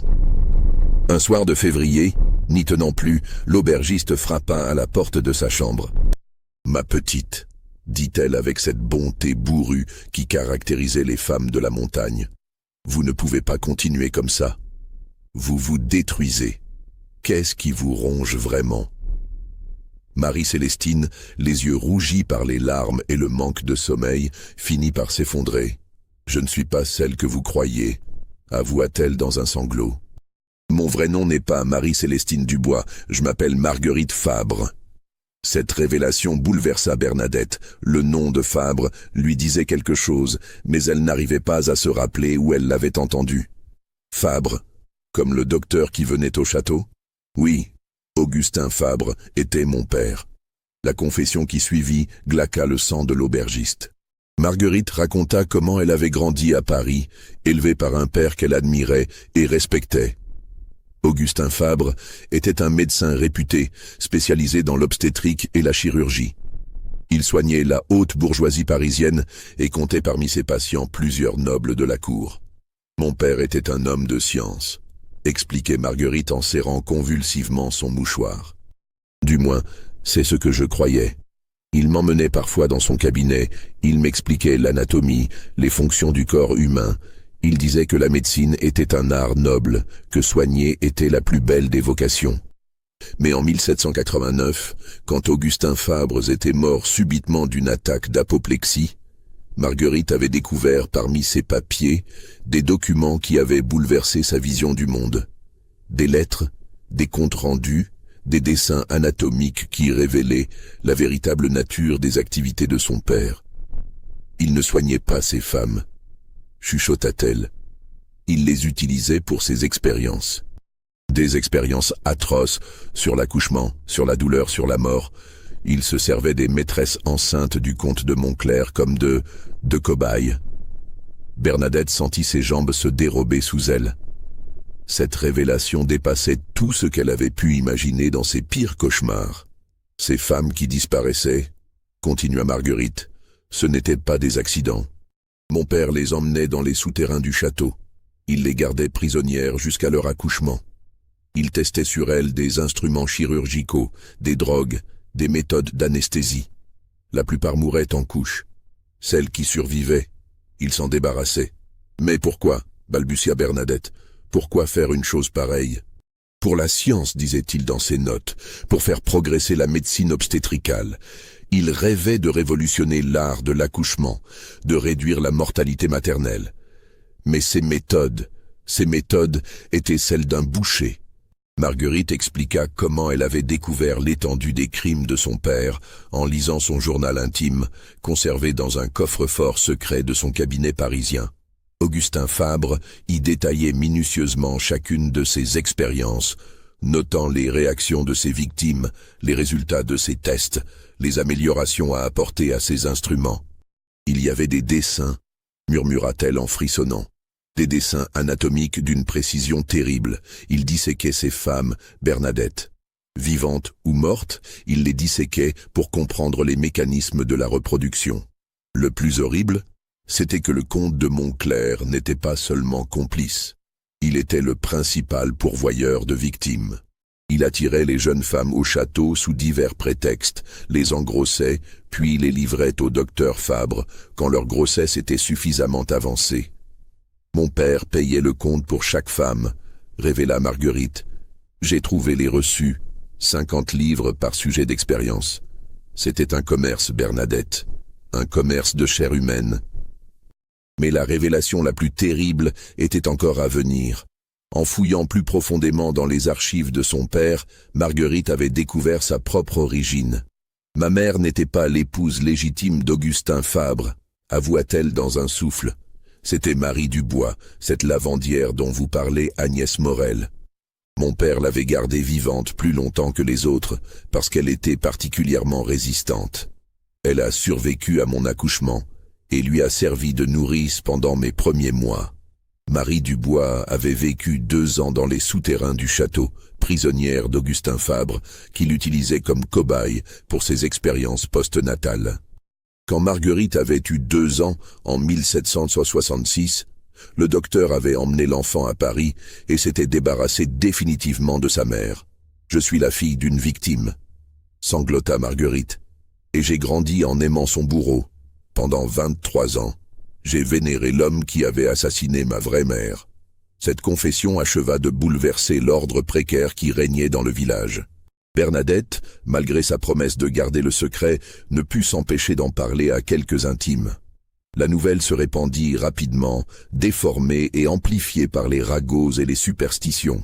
Un soir de février, n'y tenant plus, l'aubergiste frappa à la porte de sa chambre. « Ma petite », dit-elle avec cette bonté bourrue qui caractérisait les femmes de la montagne, « vous ne pouvez pas continuer comme ça. Vous vous détruisez. Qu'est-ce qui vous ronge vraiment ?» Marie-Célestine, les yeux rougis par les larmes et le manque de sommeil, finit par s'effondrer. « Je ne suis pas celle que vous croyez », avoua-t-elle dans un sanglot. « Mon vrai nom n'est pas Marie-Célestine Dubois, je m'appelle Marguerite Fabre. » Cette révélation bouleversa Bernadette. Le nom de Fabre lui disait quelque chose, mais elle n'arrivait pas à se rappeler où elle l'avait entendu. Fabre, comme le docteur qui venait au château? Oui, Augustin Fabre était mon père. La confession qui suivit glaqua le sang de l'aubergiste. Marguerite raconta comment elle avait grandi à Paris, élevée par un père qu'elle admirait et respectait. Augustin Fabre était un médecin réputé, spécialisé dans l'obstétrique et la chirurgie. Il soignait la haute bourgeoisie parisienne et comptait parmi ses patients plusieurs nobles de la cour. « Mon père était un homme de science », expliquait Marguerite en serrant convulsivement son mouchoir. « Du moins, c'est ce que je croyais. Il m'emmenait parfois dans son cabinet, il m'expliquait l'anatomie, les fonctions du corps humain. Il disait que la médecine était un art noble, que soigner était la plus belle des vocations. Mais en 1789, quand Augustin Fabre était mort subitement d'une attaque d'apoplexie, Marguerite avait découvert parmi ses papiers des documents qui avaient bouleversé sa vision du monde. Des lettres, des comptes rendus, des dessins anatomiques qui révélaient la véritable nature des activités de son père. Il ne soignait pas ses femmes, chuchota-t-elle. Il les utilisait pour ses expériences. Des expériences atroces sur l'accouchement, sur la douleur, sur la mort. Il se servait des maîtresses enceintes du comte de Montclair comme de cobayes. Bernadette sentit ses jambes se dérober sous elle. Cette révélation dépassait tout ce qu'elle avait pu imaginer dans ses pires cauchemars. Ces femmes qui disparaissaient, continua Marguerite, ce n'étaient pas des accidents. Mon père les emmenait dans les souterrains du château. Il les gardait prisonnières jusqu'à leur accouchement. Il testait sur elles des instruments chirurgicaux, des drogues, des méthodes d'anesthésie. La plupart mouraient en couches. Celles qui survivaient, il s'en débarrassait. Mais pourquoi, balbutia Bernadette, pourquoi faire une chose pareille? Pour la science, disait-il dans ses notes, pour faire progresser la médecine obstétricale. Il rêvait de révolutionner l'art de l'accouchement, de réduire la mortalité maternelle. Mais ces méthodes étaient celles d'un boucher. Marguerite expliqua comment elle avait découvert l'étendue des crimes de son père en lisant son journal intime, conservé dans un coffre-fort secret de son cabinet parisien. Augustin Fabre y détaillait minutieusement chacune de ses expériences, notant les réactions de ses victimes, les résultats de ses tests, les améliorations à apporter à ses instruments. Il y avait des dessins, murmura-t-elle en frissonnant. Des dessins anatomiques d'une précision terrible. Il disséquait ces femmes, Bernadette. Vivantes ou mortes, il les disséquait pour comprendre les mécanismes de la reproduction. Le plus horrible, c'était que le comte de Montclair n'était pas seulement complice. Il était le principal pourvoyeur de victimes. Il attirait les jeunes femmes au château sous divers prétextes, les engrossait, puis les livrait au docteur Fabre quand leur grossesse était suffisamment avancée. Mon père payait le compte pour chaque femme, révéla Marguerite. J'ai trouvé les reçus, 50 livres par sujet d'expérience. C'était un commerce, Bernadette, un commerce de chair humaine. Mais la révélation la plus terrible était encore à venir. En fouillant plus profondément dans les archives de son père, Marguerite avait découvert sa propre origine. Ma mère n'était pas l'épouse légitime d'Augustin Fabre, avoua-t-elle dans un souffle. C'était Marie Dubois, cette lavandière dont vous parlez, Agnès Morel. Mon père l'avait gardée vivante plus longtemps que les autres, parce qu'elle était particulièrement résistante. Elle a survécu à mon accouchement, et lui a servi de nourrice pendant mes premiers mois. Marie Dubois avait vécu 2 ans dans les souterrains du château, prisonnière d'Augustin Fabre, qui l'utilisait comme cobaye pour ses expériences postnatales. Quand Marguerite avait eu 2 ans, en 1766, le docteur avait emmené l'enfant à Paris et s'était débarrassé définitivement de sa mère. « Je suis la fille d'une victime », sanglota Marguerite, « et j'ai grandi en aimant son bourreau. Pendant 23 ans, j'ai vénéré l'homme qui avait assassiné ma vraie mère. » Cette confession acheva de bouleverser l'ordre précaire qui régnait dans le village. Bernadette, malgré sa promesse de garder le secret, ne put s'empêcher d'en parler à quelques intimes. La nouvelle se répandit rapidement, déformée et amplifiée par les ragots et les superstitions.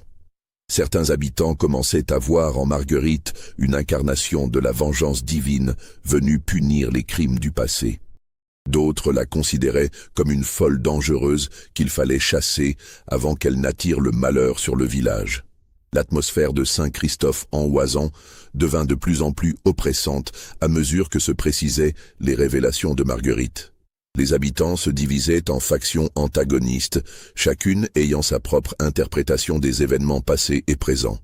Certains habitants commençaient à voir en Marguerite une incarnation de la vengeance divine venue punir les crimes du passé. D'autres la considéraient comme une folle dangereuse qu'il fallait chasser avant qu'elle n'attire le malheur sur le village. L'atmosphère de Saint-Christophe en Oisans devint de plus en plus oppressante à mesure que se précisaient les révélations de Marguerite. Les habitants se divisaient en factions antagonistes, chacune ayant sa propre interprétation des événements passés et présents.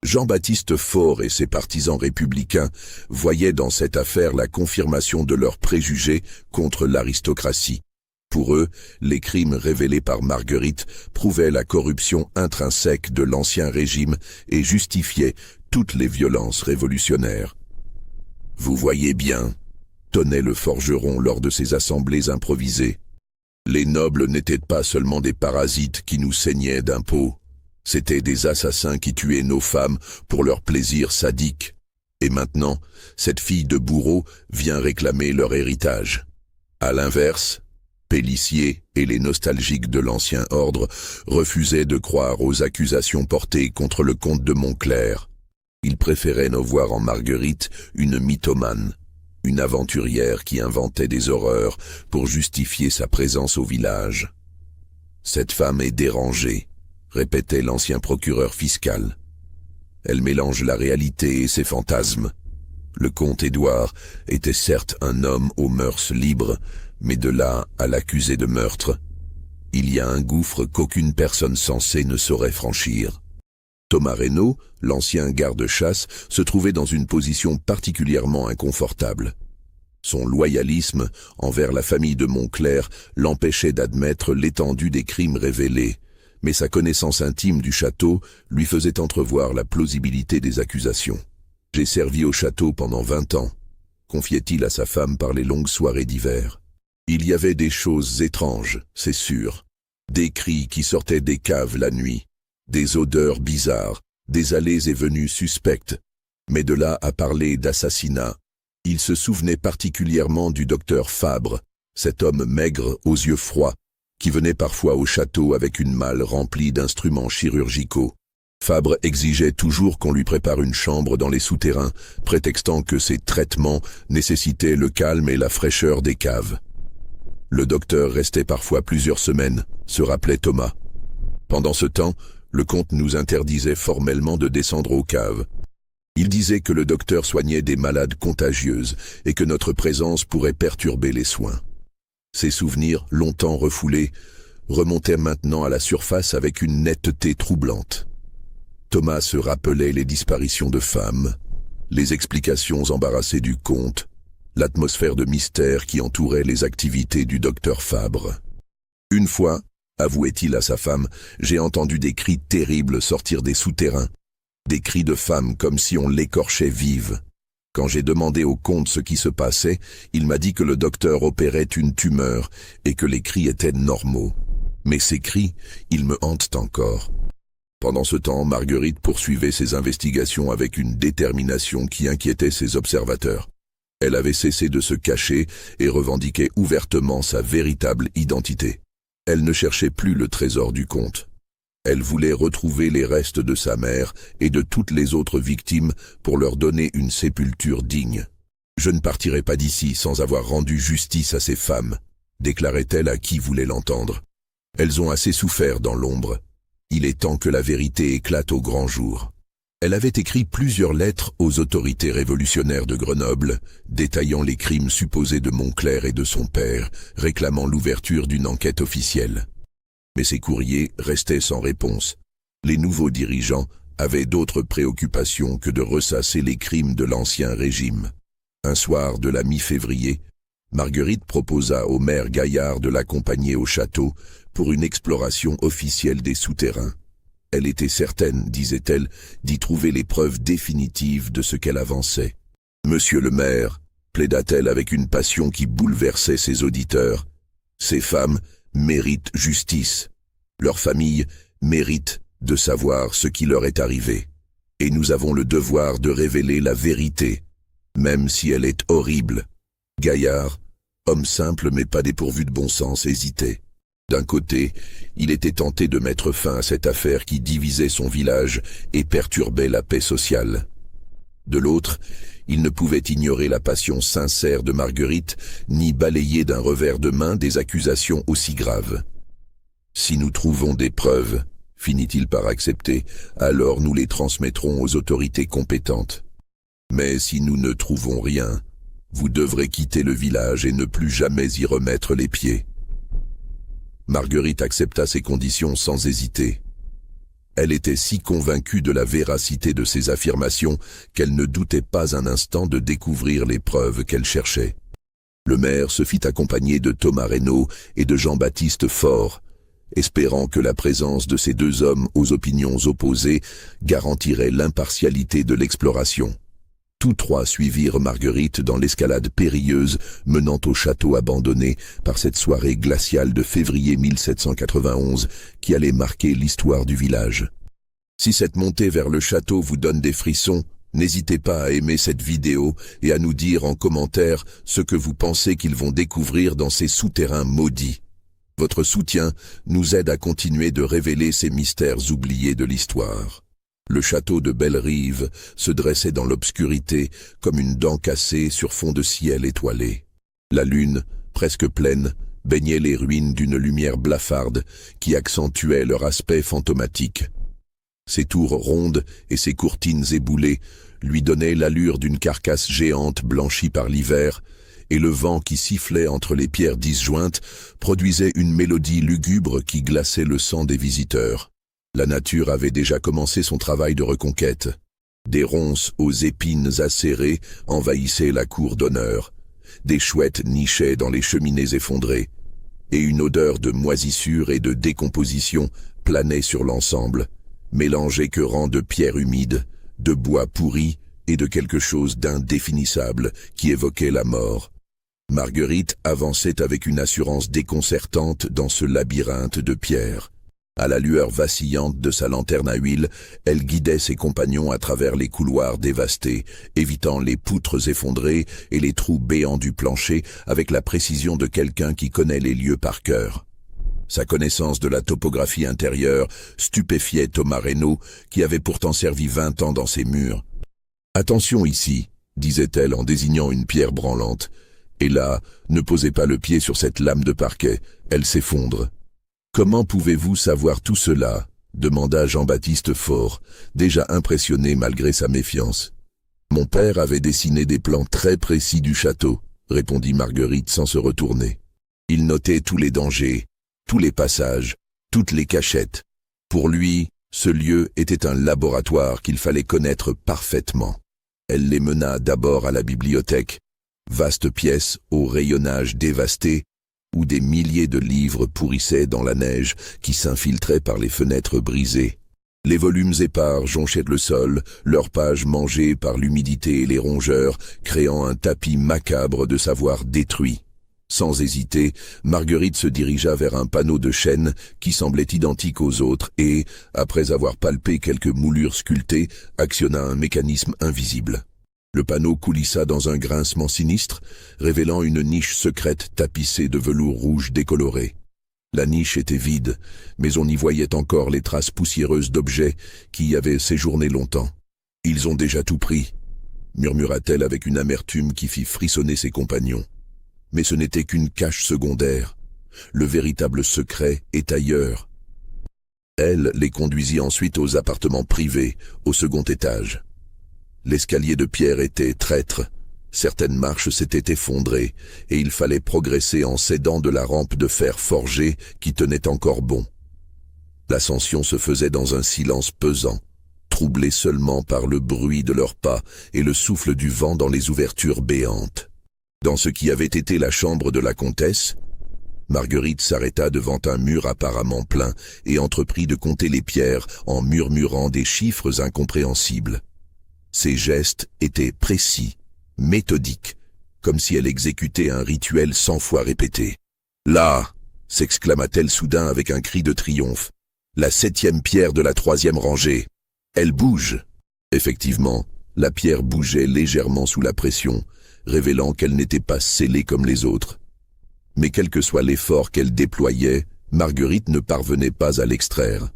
Jean-Baptiste Faure et ses partisans républicains voyaient dans cette affaire la confirmation de leurs préjugés contre l'aristocratie. Pour eux, les crimes révélés par Marguerite prouvaient la corruption intrinsèque de l'ancien régime et justifiaient toutes les violences révolutionnaires. « Vous voyez bien », tonnait le forgeron lors de ces assemblées improvisées. « Les nobles n'étaient pas seulement des parasites qui nous saignaient d'impôts. C'étaient des assassins qui tuaient nos femmes pour leur plaisir sadique. Et maintenant, cette fille de bourreau vient réclamer leur héritage. À l'inverse, Pélissier et les nostalgiques de l'ancien ordre refusaient de croire aux accusations portées contre le comte de Montclerc. Ils préféraient ne voir en Marguerite une mythomane, une aventurière qui inventait des horreurs pour justifier sa présence au village. « Cette femme est dérangée », répétait l'ancien procureur fiscal. « Elle mélange la réalité et ses fantasmes. Le comte Édouard était certes un homme aux mœurs libres, mais de là à l'accuser de meurtre, il y a un gouffre qu'aucune personne sensée ne saurait franchir. » Thomas Reynaud, l'ancien garde-chasse, se trouvait dans une position particulièrement inconfortable. Son loyalisme envers la famille de Montclerc l'empêchait d'admettre l'étendue des crimes révélés, mais sa connaissance intime du château lui faisait entrevoir la plausibilité des accusations. « J'ai servi au château pendant 20 ans, confiait-il à sa femme par les longues soirées d'hiver. Il y avait des choses étranges, c'est sûr. Des cris qui sortaient des caves la nuit, des odeurs bizarres, des allées et venues suspectes. Mais de là à parler d'assassinat, il se souvenait particulièrement du docteur Fabre, cet homme maigre aux yeux froids, qui venait parfois au château avec une malle remplie d'instruments chirurgicaux. Fabre exigeait toujours qu'on lui prépare une chambre dans les souterrains, prétextant que ces traitements nécessitaient le calme et la fraîcheur des caves. Le docteur restait parfois plusieurs semaines, se rappelait Thomas. Pendant ce temps, le comte nous interdisait formellement de descendre aux caves. Il disait que le docteur soignait des malades contagieuses et que notre présence pourrait perturber les soins. Ces souvenirs, longtemps refoulés, remontaient maintenant à la surface avec une netteté troublante. Thomas se rappelait les disparitions de femmes, les explications embarrassées du comte, l'atmosphère de mystère qui entourait les activités du docteur Fabre. Une fois, avouait-il à sa femme, j'ai entendu des cris terribles sortir des souterrains, des cris de femmes comme si on l'écorchait vive. Quand j'ai demandé au comte ce qui se passait, il m'a dit que le docteur opérait une tumeur et que les cris étaient normaux. Mais ces cris, ils me hantent encore. Pendant ce temps, Marguerite poursuivait ses investigations avec une détermination qui inquiétait ses observateurs. Elle avait cessé de se cacher et revendiquait ouvertement sa véritable identité. Elle ne cherchait plus le trésor du comte. Elle voulait retrouver les restes de sa mère et de toutes les autres victimes pour leur donner une sépulture digne. « Je ne partirai pas d'ici sans avoir rendu justice à ces femmes », déclarait-elle à qui voulait l'entendre. « Elles ont assez souffert dans l'ombre. Il est temps que la vérité éclate au grand jour. » Elle avait écrit plusieurs lettres aux autorités révolutionnaires de Grenoble, détaillant les crimes supposés de Montclerc et de son père, réclamant l'ouverture d'une enquête officielle. Mais ces courriers restaient sans réponse. Les nouveaux dirigeants avaient d'autres préoccupations que de ressasser les crimes de l'ancien régime. Un soir de la mi-février, Marguerite proposa au maire Gaillard de l'accompagner au château pour une exploration officielle des souterrains. Elle était certaine, disait-elle, d'y trouver les preuves définitives de ce qu'elle avançait. « Monsieur le maire », plaida-t-elle avec une passion qui bouleversait ses auditeurs, « ces femmes méritent justice. Leur famille mérite de savoir ce qui leur est arrivé. Et nous avons le devoir de révéler la vérité, même si elle est horrible. » Gaillard, homme simple mais pas dépourvu de bon sens, hésitait. D'un côté, il était tenté de mettre fin à cette affaire qui divisait son village et perturbait la paix sociale. De l'autre, il ne pouvait ignorer la passion sincère de Marguerite, ni balayer d'un revers de main des accusations aussi graves. « Si nous trouvons des preuves, finit-il par accepter, alors nous les transmettrons aux autorités compétentes. Mais si nous ne trouvons rien, vous devrez quitter le village et ne plus jamais y remettre les pieds. » Marguerite accepta ces conditions sans hésiter. Elle était si convaincue de la véracité de ses affirmations qu'elle ne doutait pas un instant de découvrir les preuves qu'elle cherchait. Le maire se fit accompagner de Thomas Reynaud et de Jean-Baptiste Faure, espérant que la présence de ces deux hommes aux opinions opposées garantirait l'impartialité de l'exploration. Tous trois suivirent Marguerite dans l'escalade périlleuse menant au château abandonné par cette soirée glaciale de février 1791 qui allait marquer l'histoire du village. Si cette montée vers le château vous donne des frissons, n'hésitez pas à aimer cette vidéo et à nous dire en commentaire ce que vous pensez qu'ils vont découvrir dans ces souterrains maudits. Votre soutien nous aide à continuer de révéler ces mystères oubliés de l'histoire. Le château de Belle-Rive se dressait dans l'obscurité comme une dent cassée sur fond de ciel étoilé. La lune, presque pleine, baignait les ruines d'une lumière blafarde qui accentuait leur aspect fantomatique. Ses tours rondes et ses courtines éboulées lui donnaient l'allure d'une carcasse géante blanchie par l'hiver, et le vent qui sifflait entre les pierres disjointes produisait une mélodie lugubre qui glaçait le sang des visiteurs. La nature avait déjà commencé son travail de reconquête. Des ronces aux épines acérées envahissaient la cour d'honneur. Des chouettes nichaient dans les cheminées effondrées. Et une odeur de moisissure et de décomposition planait sur l'ensemble, mélange écœurant de pierres humides, de bois pourris et de quelque chose d'indéfinissable qui évoquait la mort. Marguerite avançait avec une assurance déconcertante dans ce labyrinthe de pierres. À la lueur vacillante de sa lanterne à huile, elle guidait ses compagnons à travers les couloirs dévastés, évitant les poutres effondrées et les trous béants du plancher avec la précision de quelqu'un qui connaît les lieux par cœur. Sa connaissance de la topographie intérieure stupéfiait Thomas Reynaud, qui avait pourtant servi 20 ans dans ces murs. « Attention ici », disait-elle en désignant une pierre branlante. « Et là, ne posez pas le pied sur cette lame de parquet, elle s'effondre. » « Comment pouvez-vous savoir tout cela ?» demanda Jean-Baptiste Faure, déjà impressionné malgré sa méfiance. « Mon père avait dessiné des plans très précis du château, » répondit Marguerite sans se retourner. Il notait tous les dangers, tous les passages, toutes les cachettes. Pour lui, ce lieu était un laboratoire qu'il fallait connaître parfaitement. Elle les mena d'abord à la bibliothèque, vaste pièce au rayonnage dévasté, où des milliers de livres pourrissaient dans la neige qui s'infiltrait par les fenêtres brisées. Les volumes épars jonchaient le sol, leurs pages mangées par l'humidité et les rongeurs, créant un tapis macabre de savoir détruit. Sans hésiter, Marguerite se dirigea vers un panneau de chêne qui semblait identique aux autres et, après avoir palpé quelques moulures sculptées, actionna un mécanisme invisible. Le panneau coulissa dans un grincement sinistre, révélant une niche secrète tapissée de velours rouge décoloré. La niche était vide, mais on y voyait encore les traces poussiéreuses d'objets qui y avaient séjourné longtemps. « Ils ont déjà tout pris », murmura-t-elle avec une amertume qui fit frissonner ses compagnons. Mais ce n'était qu'une cache secondaire. Le véritable secret est ailleurs. Elle les conduisit ensuite aux appartements privés, au second étage. L'escalier de pierre était traître, certaines marches s'étaient effondrées, et il fallait progresser en s'aidant de la rampe de fer forgé qui tenait encore bon. L'ascension se faisait dans un silence pesant, troublé seulement par le bruit de leurs pas et le souffle du vent dans les ouvertures béantes. Dans ce qui avait été la chambre de la comtesse, Marguerite s'arrêta devant un mur apparemment plein et entreprit de compter les pierres en murmurant des chiffres incompréhensibles. Ses gestes étaient précis, méthodiques, comme si elle exécutait un rituel 100 fois répété. « Là !» s'exclama-t-elle soudain avec un cri de triomphe. « La 7e pierre de la 3e rangée. Elle bouge !» Effectivement, la pierre bougeait légèrement sous la pression, révélant qu'elle n'était pas scellée comme les autres. Mais quel que soit l'effort qu'elle déployait, Marguerite ne parvenait pas à l'extraire.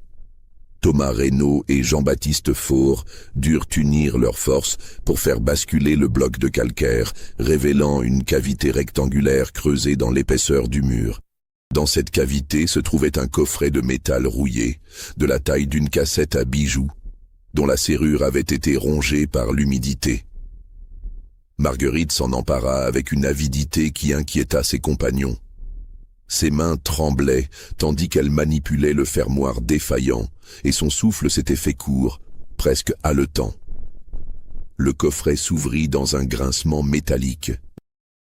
Thomas Reynaud et Jean-Baptiste Faure durent unir leurs forces pour faire basculer le bloc de calcaire, révélant une cavité rectangulaire creusée dans l'épaisseur du mur. Dans cette cavité se trouvait un coffret de métal rouillé, de la taille d'une cassette à bijoux, dont la serrure avait été rongée par l'humidité. Marguerite s'en empara avec une avidité qui inquiéta ses compagnons. Ses mains tremblaient tandis qu'elle manipulait le fermoir défaillant, et son souffle s'était fait court, presque haletant. Le coffret s'ouvrit dans un grincement métallique.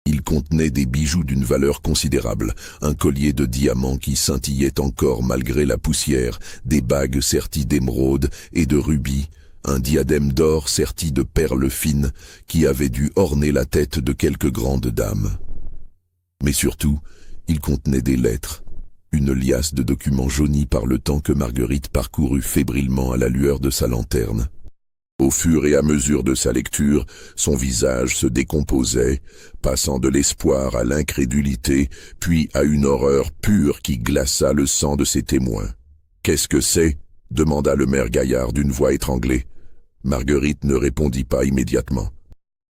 Il contenait des bijoux d'une valeur considérable, un collier de diamants qui scintillait encore malgré la poussière, des bagues serties d'émeraudes et de rubis, un diadème d'or serti de perles fines qui avait dû orner la tête de quelque grande dame. Mais surtout, il contenait des lettres, une liasse de documents jaunis par le temps que Marguerite parcourut fébrilement à la lueur de sa lanterne. Au fur et à mesure de sa lecture, son visage se décomposait, passant de l'espoir à l'incrédulité, puis à une horreur pure qui glaça le sang de ses témoins. « Qu'est-ce que c'est » demanda le maire Gaillard d'une voix étranglée. Marguerite ne répondit pas immédiatement.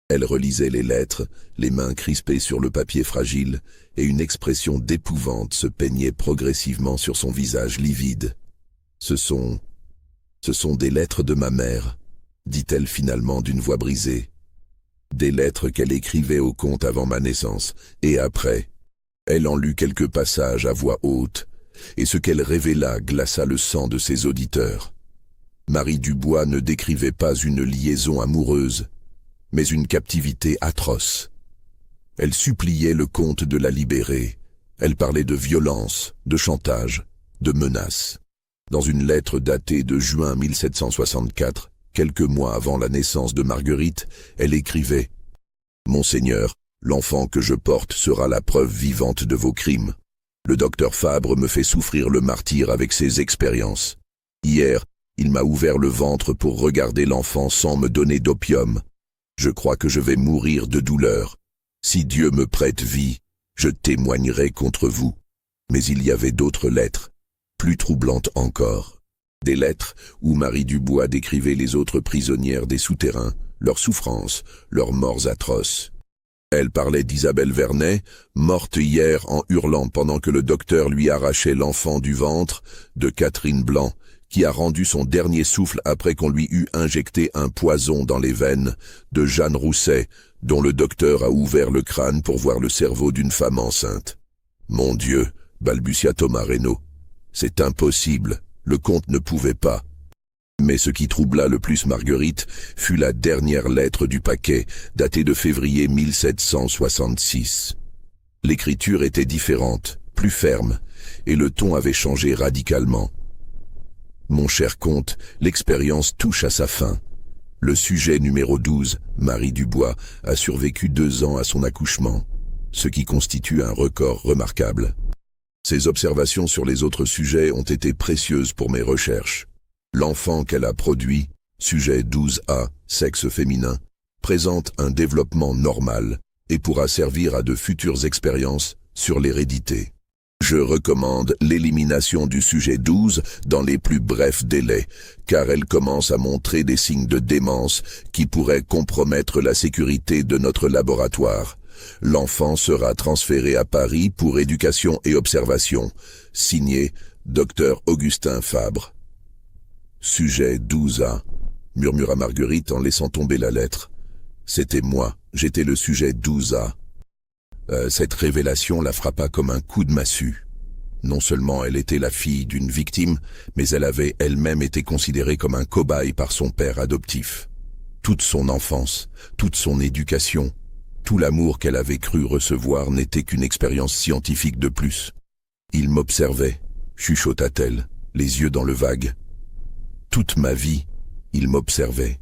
Elle relisait les lettres, les mains crispées sur le papier fragile, et une expression d'épouvante se peignait progressivement sur son visage livide. « Ce sont des lettres de ma mère », dit-elle finalement d'une voix brisée. « Des lettres qu'elle écrivait au comte avant ma naissance, et après. » Elle en lut quelques passages à voix haute, et ce qu'elle révéla glaça le sang de ses auditeurs. Marie Dubois ne décrivait pas une liaison amoureuse, mais une captivité atroce. Elle suppliait le comte de la libérer. Elle parlait de violence, de chantage, de menaces. Dans une lettre datée de juin 1764, quelques mois avant la naissance de Marguerite, elle écrivait « Monseigneur, l'enfant que je porte sera la preuve vivante de vos crimes. Le docteur Fabre me fait souffrir le martyre avec ses expériences. Hier, il m'a ouvert le ventre pour regarder l'enfant sans me donner d'opium. Je crois que je vais mourir de douleur. Si Dieu me prête vie, je témoignerai contre vous. » Mais il y avait d'autres lettres, plus troublantes encore. Des lettres où Marie Dubois décrivait les autres prisonnières des souterrains, leurs souffrances, leurs morts atroces. Elle parlait d'Isabelle Vernet, morte hier en hurlant pendant que le docteur lui arrachait l'enfant du ventre, de Catherine Blanc, qui a rendu son dernier souffle après qu'on lui eut injecté un poison dans les veines, de Jeanne Rousset, dont le docteur a ouvert le crâne pour voir le cerveau d'une femme enceinte. « Mon Dieu !» balbutia Thomas Reynaud. « C'est impossible, le comte ne pouvait pas. » Mais ce qui troubla le plus Marguerite fut la dernière lettre du paquet, datée de février 1766. L'écriture était différente, plus ferme, et le ton avait changé radicalement. « Mon cher comte, l'expérience touche à sa fin. Le sujet numéro 12, Marie Dubois, a survécu 2 ans à son accouchement, ce qui constitue un record remarquable. Ses observations sur les autres sujets ont été précieuses pour mes recherches. L'enfant qu'elle a produit, sujet 12A, sexe féminin, présente un développement normal et pourra servir à de futures expériences sur l'hérédité. Je recommande l'élimination du sujet 12 dans les plus brefs délais, car elle commence à montrer des signes de démence qui pourraient compromettre la sécurité de notre laboratoire. L'enfant sera transféré à Paris pour éducation et observation. Signé Dr Augustin Fabre. Sujet 12A, murmura Marguerite en laissant tomber la lettre. C'était moi, j'étais le sujet 12A. Cette révélation la frappa comme un coup de massue. Non seulement elle était la fille d'une victime, mais elle avait elle-même été considérée comme un cobaye par son père adoptif. Toute son enfance, toute son éducation, Tout l'amour qu'elle avait cru recevoir n'était qu'une expérience scientifique de plus. Il m'observait, chuchota-t-elle, les yeux dans le vague. Toute ma vie, il m'observait.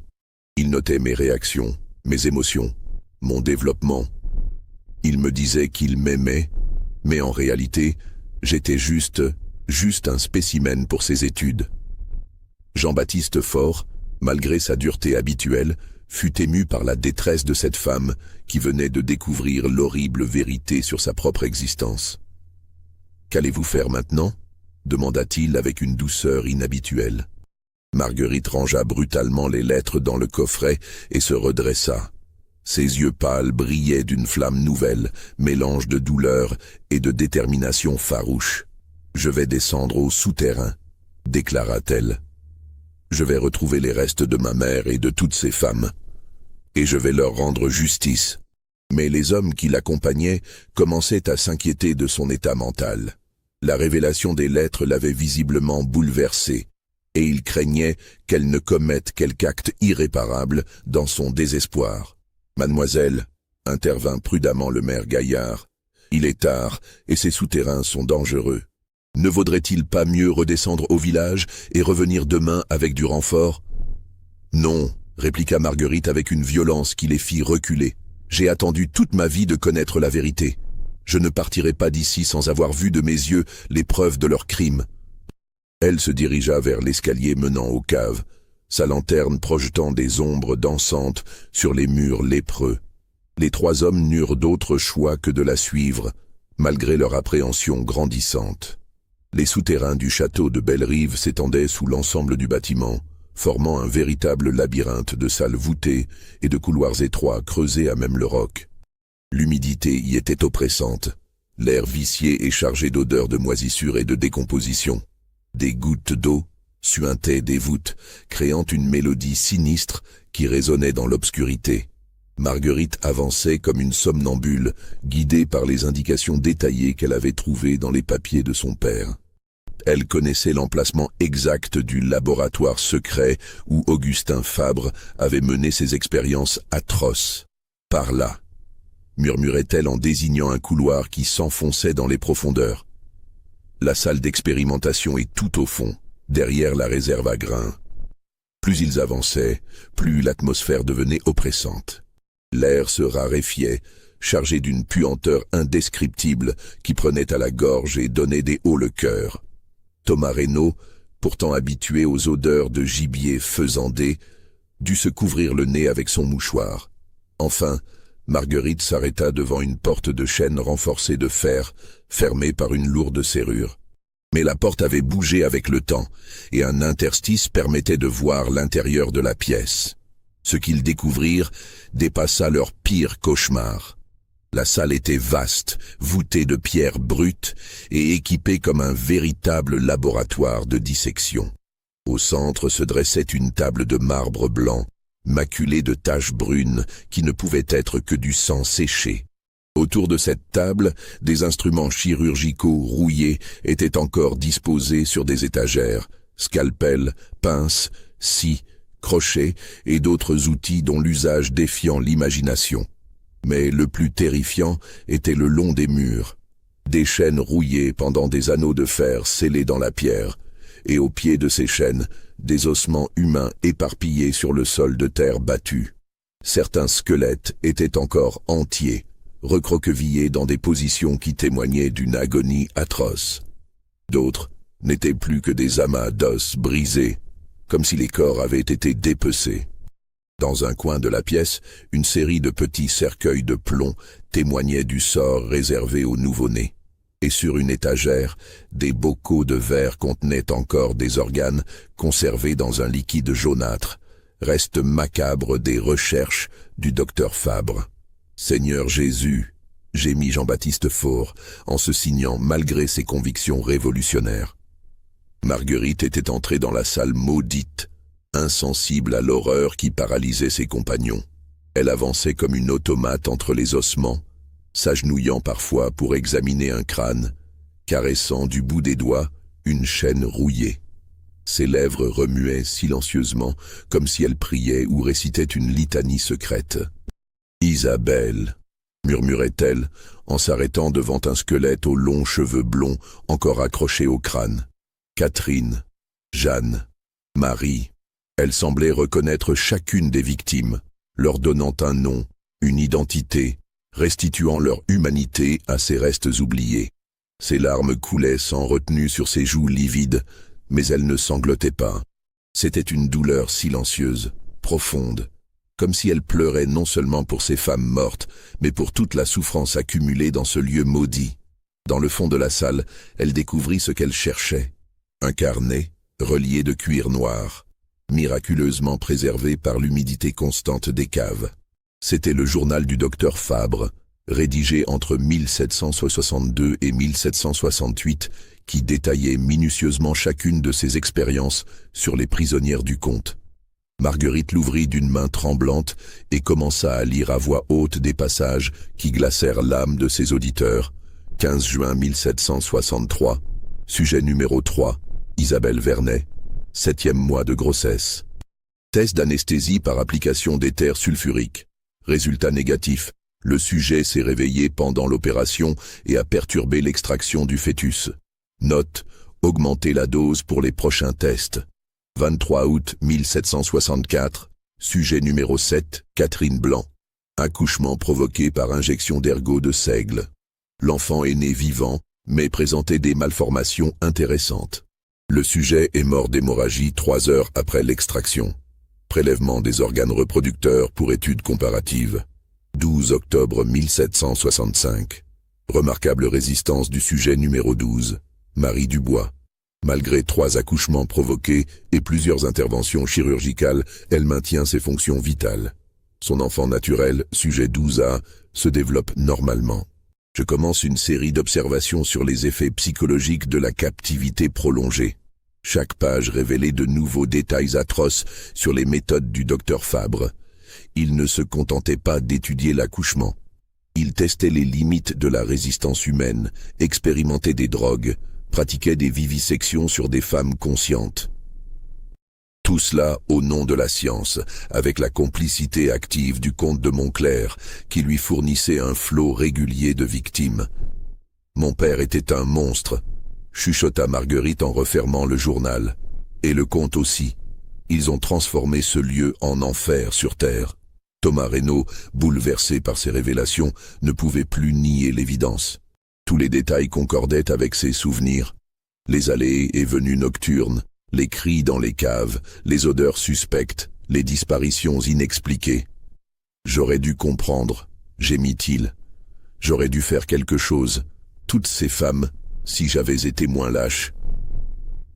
Il notait mes réactions, mes émotions, mon développement. Il me disait qu'il m'aimait, mais en réalité, j'étais juste un spécimen pour ses études. Jean-Baptiste Faure, malgré sa dureté habituelle, fut ému par la détresse de cette femme qui venait de découvrir l'horrible vérité sur sa propre existence. « Qu'allez-vous faire maintenant » demanda-t-il avec une douceur inhabituelle. Marguerite rangea brutalement les lettres dans le coffret et se redressa. Ses yeux pâles brillaient d'une flamme nouvelle, mélange de douleur et de détermination farouche. « Je vais descendre au souterrain », déclara-t-elle. « Je vais retrouver les restes de ma mère et de toutes ces femmes, et je vais leur rendre justice. » Mais les hommes qui l'accompagnaient commençaient à s'inquiéter de son état mental. La révélation des lettres l'avait visiblement bouleversé, et ils craignaient qu'elle ne commette quelque acte irréparable dans son désespoir. « Mademoiselle, » intervint prudemment le maire Gaillard, « il est tard et ces souterrains sont dangereux. Ne vaudrait-il pas mieux redescendre au village et revenir demain avec du renfort ?»« Non, » répliqua Marguerite avec une violence qui les fit reculer. « J'ai attendu toute ma vie de connaître la vérité. Je ne partirai pas d'ici sans avoir vu de mes yeux les preuves de leurs crimes. » Elle se dirigea vers l'escalier menant aux caves, sa lanterne projetant des ombres dansantes sur les murs lépreux. Les trois hommes n'eurent d'autre choix que de la suivre, malgré leur appréhension grandissante. Les souterrains du château de Bellerive s'étendaient sous l'ensemble du bâtiment, formant un véritable labyrinthe de salles voûtées et de couloirs étroits creusés à même le roc. L'humidité y était oppressante, l'air vicié et chargé d'odeurs de moisissure et de décomposition. Des gouttes d'eau suintaient des voûtes, créant une mélodie sinistre qui résonnait dans l'obscurité. Marguerite avançait comme une somnambule, guidée par les indications détaillées qu'elle avait trouvées dans les papiers de son père. Elle connaissait l'emplacement exact du laboratoire secret où Augustin Fabre avait mené ses expériences atroces. « Par là », murmurait-elle en désignant un couloir qui s'enfonçait dans les profondeurs. La salle d'expérimentation est tout au fond, derrière la réserve à grains. Plus ils avançaient, plus l'atmosphère devenait oppressante. L'air se raréfiait, chargé d'une puanteur indescriptible qui prenait à la gorge et donnait des hauts le cœur. Thomas Reynaud, pourtant habitué aux odeurs de gibier faisandé, dut se couvrir le nez avec son mouchoir. Enfin, Marguerite s'arrêta devant une porte de chêne renforcée de fer, fermée par une lourde serrure. Mais la porte avait bougé avec le temps, et un interstice permettait de voir l'intérieur de la pièce. Ce qu'ils découvrirent dépassa leur pire cauchemar. La salle était vaste, voûtée de pierres brutes et équipée comme un véritable laboratoire de dissection. Au centre se dressait une table de marbre blanc, maculée de taches brunes qui ne pouvaient être que du sang séché. Autour de cette table, des instruments chirurgicaux rouillés étaient encore disposés sur des étagères, scalpels, pinces, scies, crochets et d'autres outils dont l'usage défiant l'imagination. Mais le plus terrifiant était le long des murs. Des chaînes rouillées pendant des anneaux de fer scellés dans la pierre, et au pied de ces chaînes, des ossements humains éparpillés sur le sol de terre battu. Certains squelettes étaient encore entiers, recroquevillés dans des positions qui témoignaient d'une agonie atroce. D'autres n'étaient plus que des amas d'os brisés, comme si les corps avaient été dépecés. Dans un coin de la pièce, une série de petits cercueils de plomb témoignait du sort réservé aux nouveau-nés. Et sur une étagère, des bocaux de verre contenaient encore des organes conservés dans un liquide jaunâtre, reste macabre des recherches du docteur Fabre. « Seigneur Jésus !» gémit Jean-Baptiste Faure, en se signant malgré ses convictions révolutionnaires. Marguerite était entrée dans la salle maudite, insensible à l'horreur qui paralysait ses compagnons. Elle avançait comme une automate entre les ossements, s'agenouillant parfois pour examiner un crâne, caressant du bout des doigts une chaîne rouillée. Ses lèvres remuaient silencieusement, comme si elle priait ou récitait une litanie secrète. « Isabelle » murmurait-elle, en s'arrêtant devant un squelette aux longs cheveux blonds encore accrochés au crâne. Catherine, Jeanne, Marie. Elle semblait reconnaître chacune des victimes, leur donnant un nom, une identité, restituant leur humanité à ces restes oubliés. Ses larmes coulaient sans retenue sur ses joues livides, mais elles ne sanglotaient pas. C'était une douleur silencieuse, profonde, comme si elle pleurait non seulement pour ces femmes mortes, mais pour toute la souffrance accumulée dans ce lieu maudit. Dans le fond de la salle, elle découvrit ce qu'elle cherchait. Un carnet, relié de cuir noir, miraculeusement préservé par l'humidité constante des caves. C'était le journal du docteur Fabre, rédigé entre 1762 et 1768, qui détaillait minutieusement chacune de ses expériences sur les prisonnières du comte. Marguerite l'ouvrit d'une main tremblante et commença à lire à voix haute des passages qui glacèrent l'âme de ses auditeurs. 15 juin 1763, sujet numéro 3, Isabelle Vernet, 7e mois de grossesse. Test d'anesthésie par application d'éther sulfurique. Résultat négatif. Le sujet s'est réveillé pendant l'opération et a perturbé l'extraction du fœtus. Note, augmenter la dose pour les prochains tests. 23 août 1764, sujet numéro 7, Catherine Blanc. Accouchement provoqué par injection d'ergot de seigle. L'enfant est né vivant, mais présentait des malformations intéressantes. Le sujet est mort d'hémorragie 3 heures après l'extraction. Prélèvement des organes reproducteurs pour études comparatives. 12 octobre 1765. Remarquable résistance du sujet numéro 12, Marie Dubois. Malgré 3 accouchements provoqués et plusieurs interventions chirurgicales, elle maintient ses fonctions vitales. Son enfant naturel, sujet 12A, se développe normalement. Je commence une série d'observations sur les effets psychologiques de la captivité prolongée. Chaque page révélait de nouveaux détails atroces sur les méthodes du docteur Fabre. Il ne se contentait pas d'étudier l'accouchement. Il testait les limites de la résistance humaine, expérimentait des drogues, pratiquait des vivisections sur des femmes conscientes. Tout cela au nom de la science, avec la complicité active du comte de Montclair, qui lui fournissait un flot régulier de victimes. Mon père était un monstre, chuchota Marguerite en refermant le journal. Et le comte aussi. Ils ont transformé ce lieu en enfer sur terre. Thomas Reynaud, bouleversé par ces révélations, ne pouvait plus nier l'évidence. Tous les détails concordaient avec ses souvenirs. Les allées et venues nocturnes, les cris dans les caves, les odeurs suspectes, les disparitions inexpliquées. J'aurais dû comprendre, gémit-il. J'aurais dû faire quelque chose. Toutes ces femmes, si j'avais été moins lâche.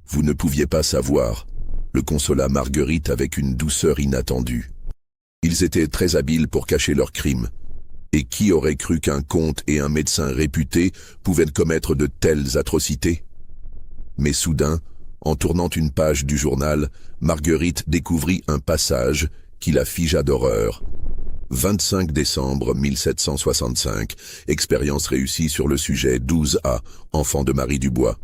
Vous ne pouviez pas savoir, le consola Marguerite avec une douceur inattendue. Ils étaient très habiles pour cacher leurs crimes. Et qui aurait cru qu'un comte et un médecin réputés pouvaient commettre de telles atrocités? Mais soudain, en tournant une page du journal, Marguerite découvrit un passage qui la figea d'horreur. 25 décembre 1765, expérience réussie sur le sujet 12A, enfant de Marie Dubois.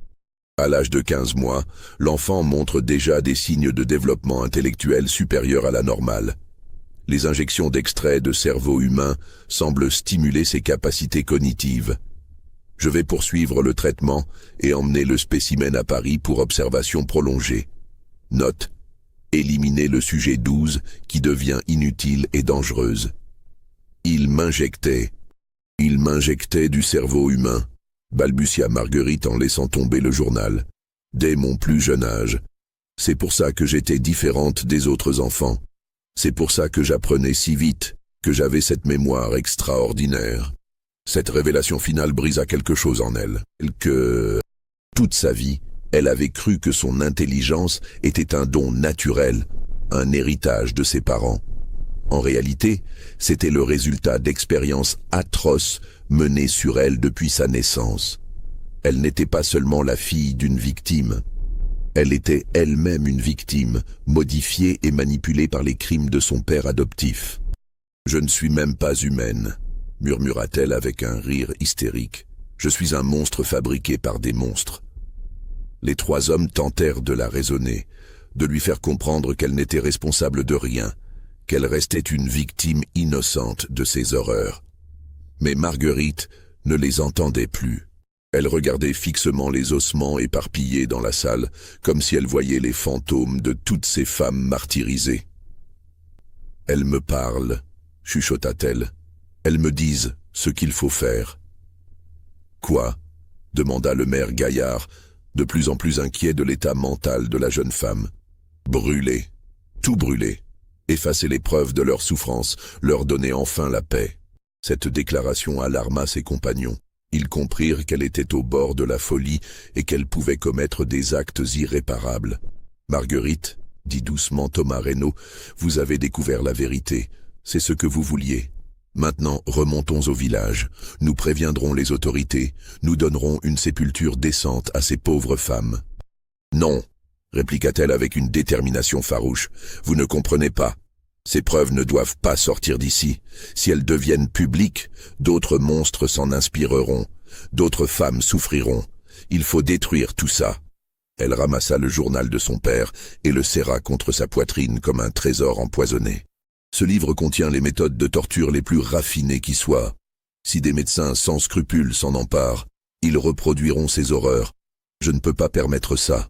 À l'âge de 15 mois, l'enfant montre déjà des signes de développement intellectuel supérieur à la normale. Les injections d'extraits de cerveau humain semblent stimuler ses capacités cognitives. Je vais poursuivre le traitement et emmener le spécimen à Paris pour observation prolongée. Note: éliminer le sujet 12 qui devient inutile et dangereuse. Il m'injectait du cerveau humain, balbutia Marguerite en laissant tomber le journal. Dès mon plus jeune âge. C'est pour ça que j'étais différente des autres enfants. C'est pour ça que j'apprenais si vite, que j'avais cette mémoire extraordinaire. Cette révélation finale brisa quelque chose en elle, que, toute sa vie, elle avait cru que son intelligence était un don naturel, un héritage de ses parents. En réalité, c'était le résultat d'expériences atroces menées sur elle depuis sa naissance. Elle n'était pas seulement la fille d'une victime. Elle était elle-même une victime, modifiée et manipulée par les crimes de son père adoptif. « Je ne suis même pas humaine », murmura-t-elle avec un rire hystérique. « Je suis un monstre fabriqué par des monstres. » Les 3 hommes tentèrent de la raisonner, de lui faire comprendre qu'elle n'était responsable de rien, qu'elle restait une victime innocente de ses horreurs. Mais Marguerite ne les entendait plus. Elle regardait fixement les ossements éparpillés dans la salle, comme si elle voyait les fantômes de toutes ces femmes martyrisées. « Elles me parlent, chuchota-t-elle. Elles me disent ce qu'il faut faire. »« Quoi ?» demanda le maire Gaillard, de plus en plus inquiet de l'état mental de la jeune femme. « Brûler, tout brûler, effacer les preuves de leur souffrance, leur donner enfin la paix. » Cette déclaration alarma ses compagnons. Ils comprirent qu'elle était au bord de la folie et qu'elle pouvait commettre des actes irréparables. « Marguerite, dit doucement Thomas Reynaud, vous avez découvert la vérité. C'est ce que vous vouliez. Maintenant, remontons au village. Nous préviendrons les autorités. Nous donnerons une sépulture décente à ces pauvres femmes. »« Non, répliqua-t-elle avec une détermination farouche. Vous ne comprenez pas. Ces preuves ne doivent pas sortir d'ici. Si elles deviennent publiques, d'autres monstres s'en inspireront. D'autres femmes souffriront. Il faut détruire tout ça. » Elle ramassa le journal de son père et le serra contre sa poitrine comme un trésor empoisonné. Ce livre contient les méthodes de torture les plus raffinées qui soient. Si des médecins sans scrupules s'en emparent, ils reproduiront ces horreurs. Je ne peux pas permettre ça.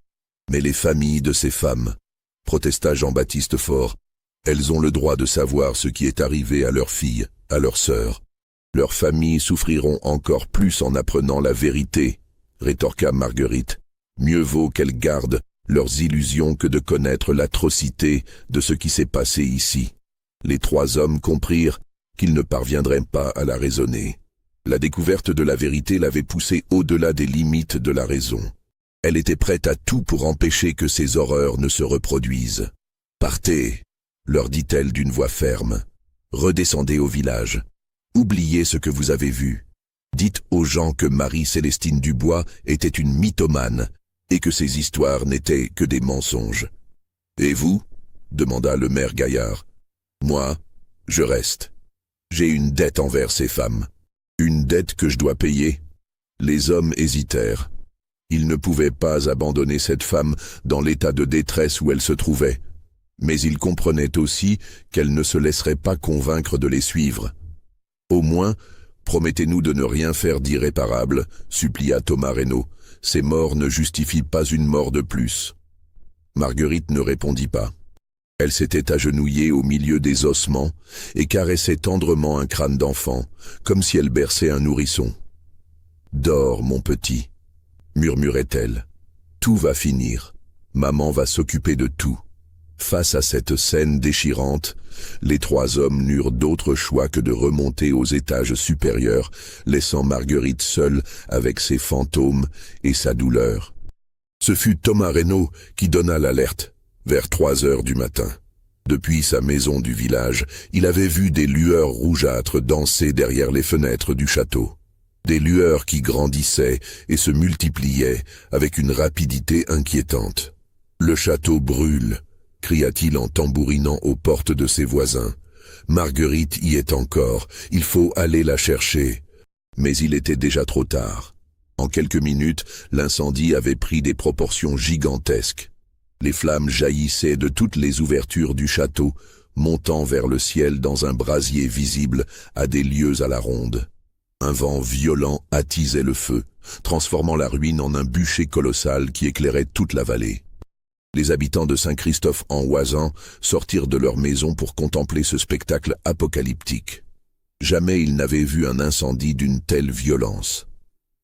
Mais les familles de ces femmes, protesta Jean-Baptiste Faure, elles ont le droit de savoir ce qui est arrivé à leurs filles, à leurs sœurs. Leurs familles souffriront encore plus en apprenant la vérité, rétorqua Marguerite. Mieux vaut qu'elles gardent leurs illusions que de connaître l'atrocité de ce qui s'est passé ici. Les trois hommes comprirent qu'ils ne parviendraient pas à la raisonner. La découverte de la vérité l'avait poussée au-delà des limites de la raison. Elle était prête à tout pour empêcher que ces horreurs ne se reproduisent. « Partez !» leur dit-elle d'une voix ferme. « Redescendez au village. Oubliez ce que vous avez vu. Dites aux gens que Marie-Célestine Dubois était une mythomane et que ces histoires n'étaient que des mensonges. »« Et vous ?» demanda le maire Gaillard. « Moi, je reste. J'ai une dette envers ces femmes. Une dette que je dois payer. » Les hommes hésitèrent. Ils ne pouvaient pas abandonner cette femme dans l'état de détresse où elle se trouvait. Mais ils comprenaient aussi qu'elle ne se laisserait pas convaincre de les suivre. « Au moins, promettez-nous de ne rien faire d'irréparable, » supplia Thomas Reynaud. « Ces morts ne justifient pas une mort de plus. » Marguerite ne répondit pas. Elle s'était agenouillée au milieu des ossements et caressait tendrement un crâne d'enfant, comme si elle berçait un nourrisson. « Dors, mon petit » murmurait-elle. « Tout va finir. Maman va s'occuper de tout. » Face à cette scène déchirante, les trois hommes n'eurent d'autre choix que de remonter aux étages supérieurs, laissant Marguerite seule avec ses fantômes et sa douleur. Ce fut Thomas Reynaud qui donna l'alerte, vers 3 heures du matin. Depuis sa maison du village, il avait vu des lueurs rougeâtres danser derrière les fenêtres du château. Des lueurs qui grandissaient et se multipliaient avec une rapidité inquiétante. « Le château brûle !» cria-t-il en tambourinant aux portes de ses voisins. « Marguerite y est encore, il faut aller la chercher. » Mais il était déjà trop tard. En quelques minutes, l'incendie avait pris des proportions gigantesques. Les flammes jaillissaient de toutes les ouvertures du château, montant vers le ciel dans un brasier visible à des lieues à la ronde. Un vent violent attisait le feu, transformant la ruine en un bûcher colossal qui éclairait toute la vallée. Les habitants de Saint-Christophe-en-Oisans sortirent de leur maison pour contempler ce spectacle apocalyptique. Jamais ils n'avaient vu un incendie d'une telle violence.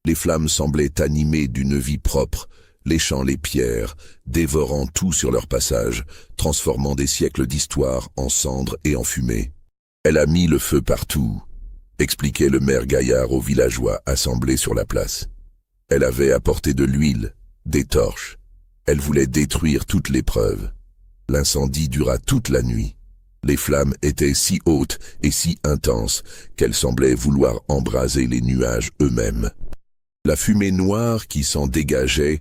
Les flammes semblaient animées d'une vie propre, léchant les pierres, dévorant tout sur leur passage, transformant des siècles d'histoire en cendres et en fumée. « Elle a mis le feu partout », expliquait le maire Gaillard aux villageois assemblés sur la place. « Elle avait apporté de l'huile, des torches. Elle voulait détruire toutes les preuves. L'incendie dura toute la nuit. Les flammes étaient si hautes et si intenses qu'elles semblaient vouloir embraser les nuages eux-mêmes. La fumée noire qui s'en dégageait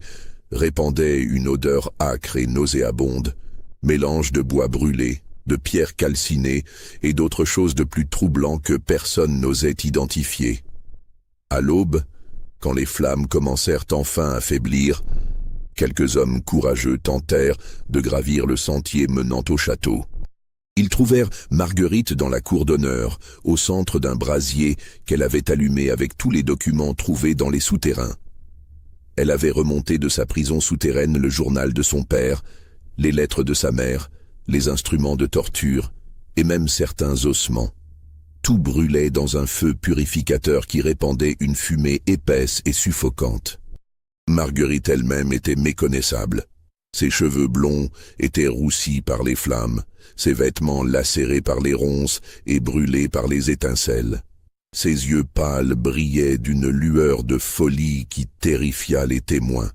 répandait une odeur âcre et nauséabonde, mélange de bois brûlé, de pierres calcinées et d'autres choses de plus troublant que personne n'osait identifier. À l'aube, quand les flammes commencèrent enfin à faiblir, quelques hommes courageux tentèrent de gravir le sentier menant au château. Ils trouvèrent Marguerite dans la cour d'honneur, au centre d'un brasier qu'elle avait allumé avec tous les documents trouvés dans les souterrains. Elle avait remonté de sa prison souterraine le journal de son père, les lettres de sa mère, les instruments de torture et même certains ossements. Tout brûlait dans un feu purificateur qui répandait une fumée épaisse et suffocante. Marguerite elle-même était méconnaissable. Ses cheveux blonds étaient roussis par les flammes, ses vêtements lacérés par les ronces et brûlés par les étincelles. Ses yeux pâles brillaient d'une lueur de folie qui terrifia les témoins.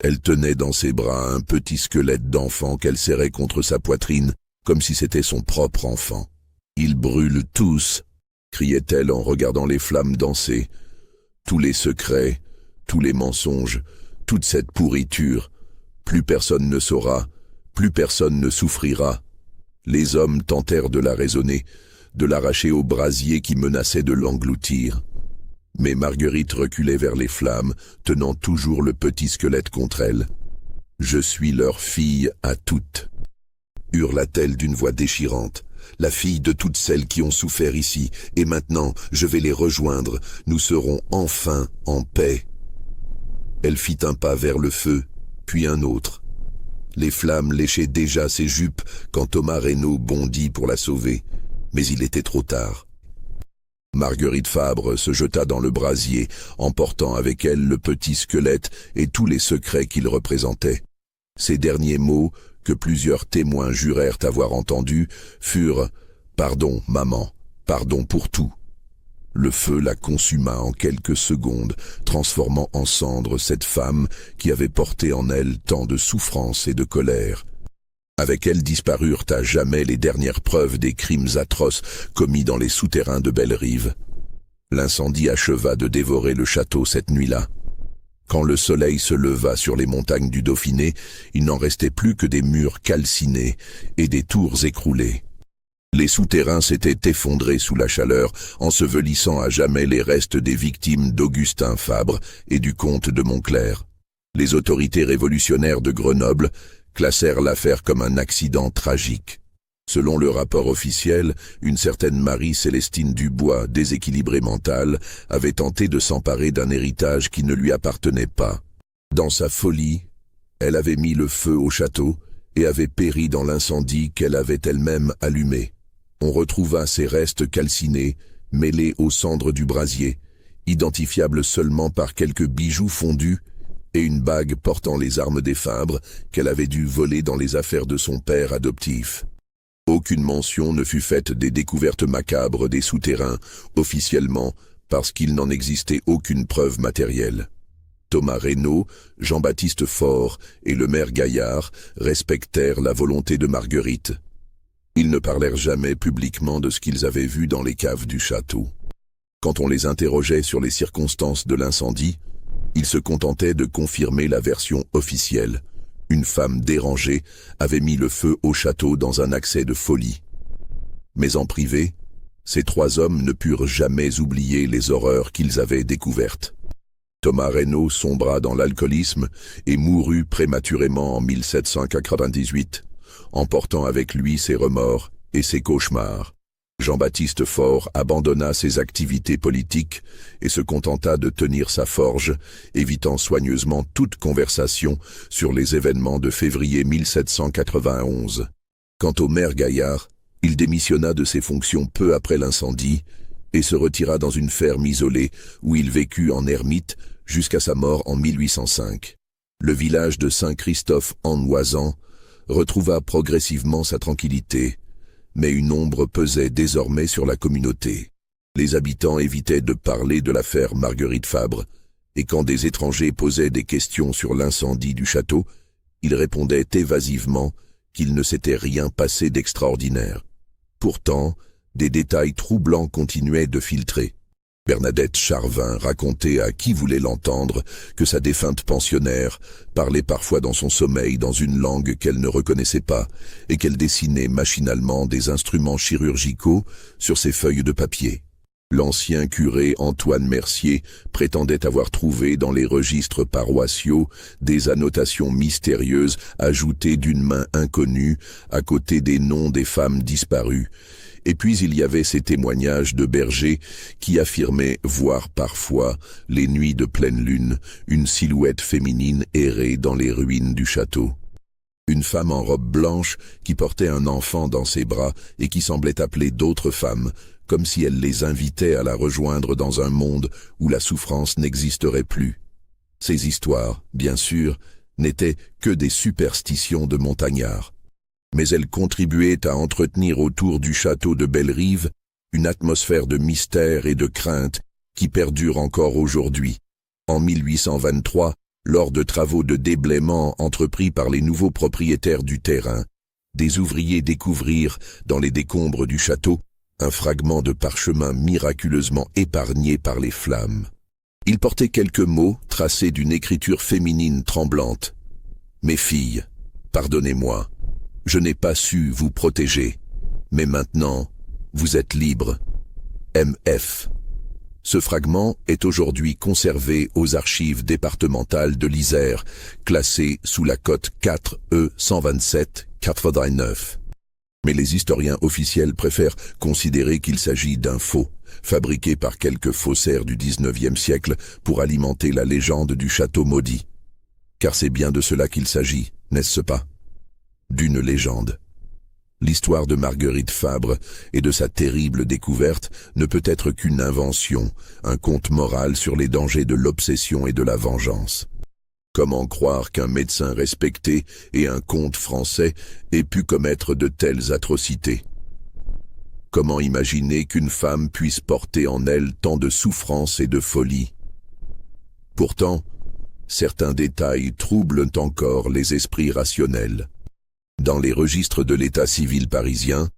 Elle tenait dans ses bras un petit squelette d'enfant qu'elle serrait contre sa poitrine, comme si c'était son propre enfant. « Ils brûlent tous !» criait-elle en regardant les flammes danser. « Tous les secrets, tous les mensonges, toute cette pourriture. Plus personne ne saura, plus personne ne souffrira. » Les hommes tentèrent de la raisonner, de l'arracher au brasier qui menaçait de l'engloutir. Mais Marguerite reculait vers les flammes, tenant toujours le petit squelette contre elle. « Je suis leur fille à toutes !» hurla-t-elle d'une voix déchirante. « La fille de toutes celles qui ont souffert ici, et maintenant je vais les rejoindre, nous serons enfin en paix. » Elle fit un pas vers le feu, puis un autre. Les flammes léchaient déjà ses jupes quand Thomas Reynaud bondit pour la sauver, mais il était trop tard. Marguerite Fabre se jeta dans le brasier, emportant avec elle le petit squelette et tous les secrets qu'il représentait. Ces derniers mots, que plusieurs témoins jurèrent avoir entendus, furent « Pardon, maman, pardon pour tout ». Le feu la consuma en quelques secondes, transformant en cendres cette femme qui avait porté en elle tant de souffrance et de colère. Avec elle disparurent à jamais les dernières preuves des crimes atroces commis dans les souterrains de Bellerive. L'incendie acheva de dévorer le château cette nuit-là. Quand le soleil se leva sur les montagnes du Dauphiné, il n'en restait plus que des murs calcinés et des tours écroulées. Les souterrains s'étaient effondrés sous la chaleur, ensevelissant à jamais les restes des victimes d'Augustin Fabre et du comte de Montclair. Les autorités révolutionnaires de Grenoble classèrent l'affaire comme un accident tragique. Selon le rapport officiel, une certaine Marie-Célestine Dubois, déséquilibrée mentale, avait tenté de s'emparer d'un héritage qui ne lui appartenait pas. Dans sa folie, elle avait mis le feu au château et avait péri dans l'incendie qu'elle avait elle-même allumé. On retrouva ses restes calcinés, mêlés aux cendres du brasier, identifiables seulement par quelques bijoux fondus et une bague portant les armes des Fabre qu'elle avait dû voler dans les affaires de son père adoptif. Aucune mention ne fut faite des découvertes macabres des souterrains, officiellement parce qu'il n'en existait aucune preuve matérielle. Thomas Reynaud, Jean-Baptiste Faure et le maire Gaillard respectèrent la volonté de Marguerite. Ils ne parlèrent jamais publiquement de ce qu'ils avaient vu dans les caves du château. Quand on les interrogeait sur les circonstances de l'incendie, ils se contentaient de confirmer la version officielle. Une femme dérangée avait mis le feu au château dans un accès de folie. Mais en privé, ces trois hommes ne purent jamais oublier les horreurs qu'ils avaient découvertes. Thomas Reynaud sombra dans l'alcoolisme et mourut prématurément en 1798, emportant avec lui ses remords et ses cauchemars. Jean-Baptiste Faure abandonna ses activités politiques et se contenta de tenir sa forge, évitant soigneusement toute conversation sur les événements de février 1791. Quant au maire Gaillard, il démissionna de ses fonctions peu après l'incendie et se retira dans une ferme isolée où il vécut en ermite jusqu'à sa mort en 1805. Le village de Saint-Christophe-en-Oisans retrouva progressivement sa tranquillité, mais une ombre pesait désormais sur la communauté. Les habitants évitaient de parler de l'affaire Marguerite Fabre, et quand des étrangers posaient des questions sur l'incendie du château, ils répondaient évasivement qu'il ne s'était rien passé d'extraordinaire. Pourtant, des détails troublants continuaient de filtrer. Bernadette Charvin racontait à qui voulait l'entendre que sa défunte pensionnaire parlait parfois dans son sommeil dans une langue qu'elle ne reconnaissait pas et qu'elle dessinait machinalement des instruments chirurgicaux sur ses feuilles de papier. L'ancien curé Antoine Mercier prétendait avoir trouvé dans les registres paroissiaux des annotations mystérieuses ajoutées d'une main inconnue à côté des noms des femmes disparues. Et puis il y avait ces témoignages de bergers qui affirmaient voir parfois, les nuits de pleine lune, une silhouette féminine errer dans les ruines du château. Une femme en robe blanche qui portait un enfant dans ses bras et qui semblait appeler d'autres femmes, comme si elle les invitait à la rejoindre dans un monde où la souffrance n'existerait plus. Ces histoires, bien sûr, n'étaient que des superstitions de montagnards. Mais elles contribuaient à entretenir autour du château de Bellerive une atmosphère de mystère et de crainte qui perdure encore aujourd'hui. En 1823, lors de travaux de déblaiement entrepris par les nouveaux propriétaires du terrain, des ouvriers découvrirent, dans les décombres du château, un fragment de parchemin miraculeusement épargné par les flammes. Il portait quelques mots tracés d'une écriture féminine tremblante. « Mes filles, pardonnez-moi, je n'ai pas su vous protéger, mais maintenant, vous êtes libres. M.F. » Ce fragment est aujourd'hui conservé aux archives départementales de l'Isère, classé sous la cote 4E 127-89. Mais les historiens officiels préfèrent considérer qu'il s'agit d'un faux, fabriqué par quelques faussaires du XIXe siècle pour alimenter la légende du château maudit. Car c'est bien de cela qu'il s'agit, n'est-ce pas? D'une légende. L'histoire de Marguerite Fabre et de sa terrible découverte ne peut être qu'une invention, un conte moral sur les dangers de l'obsession et de la vengeance. Comment croire qu'un médecin respecté et un comte français aient pu commettre de telles atrocités? Comment imaginer qu'une femme puisse porter en elle tant de souffrance et de folie? Pourtant, certains détails troublent encore les esprits rationnels. Dans les registres de l'état civil parisien,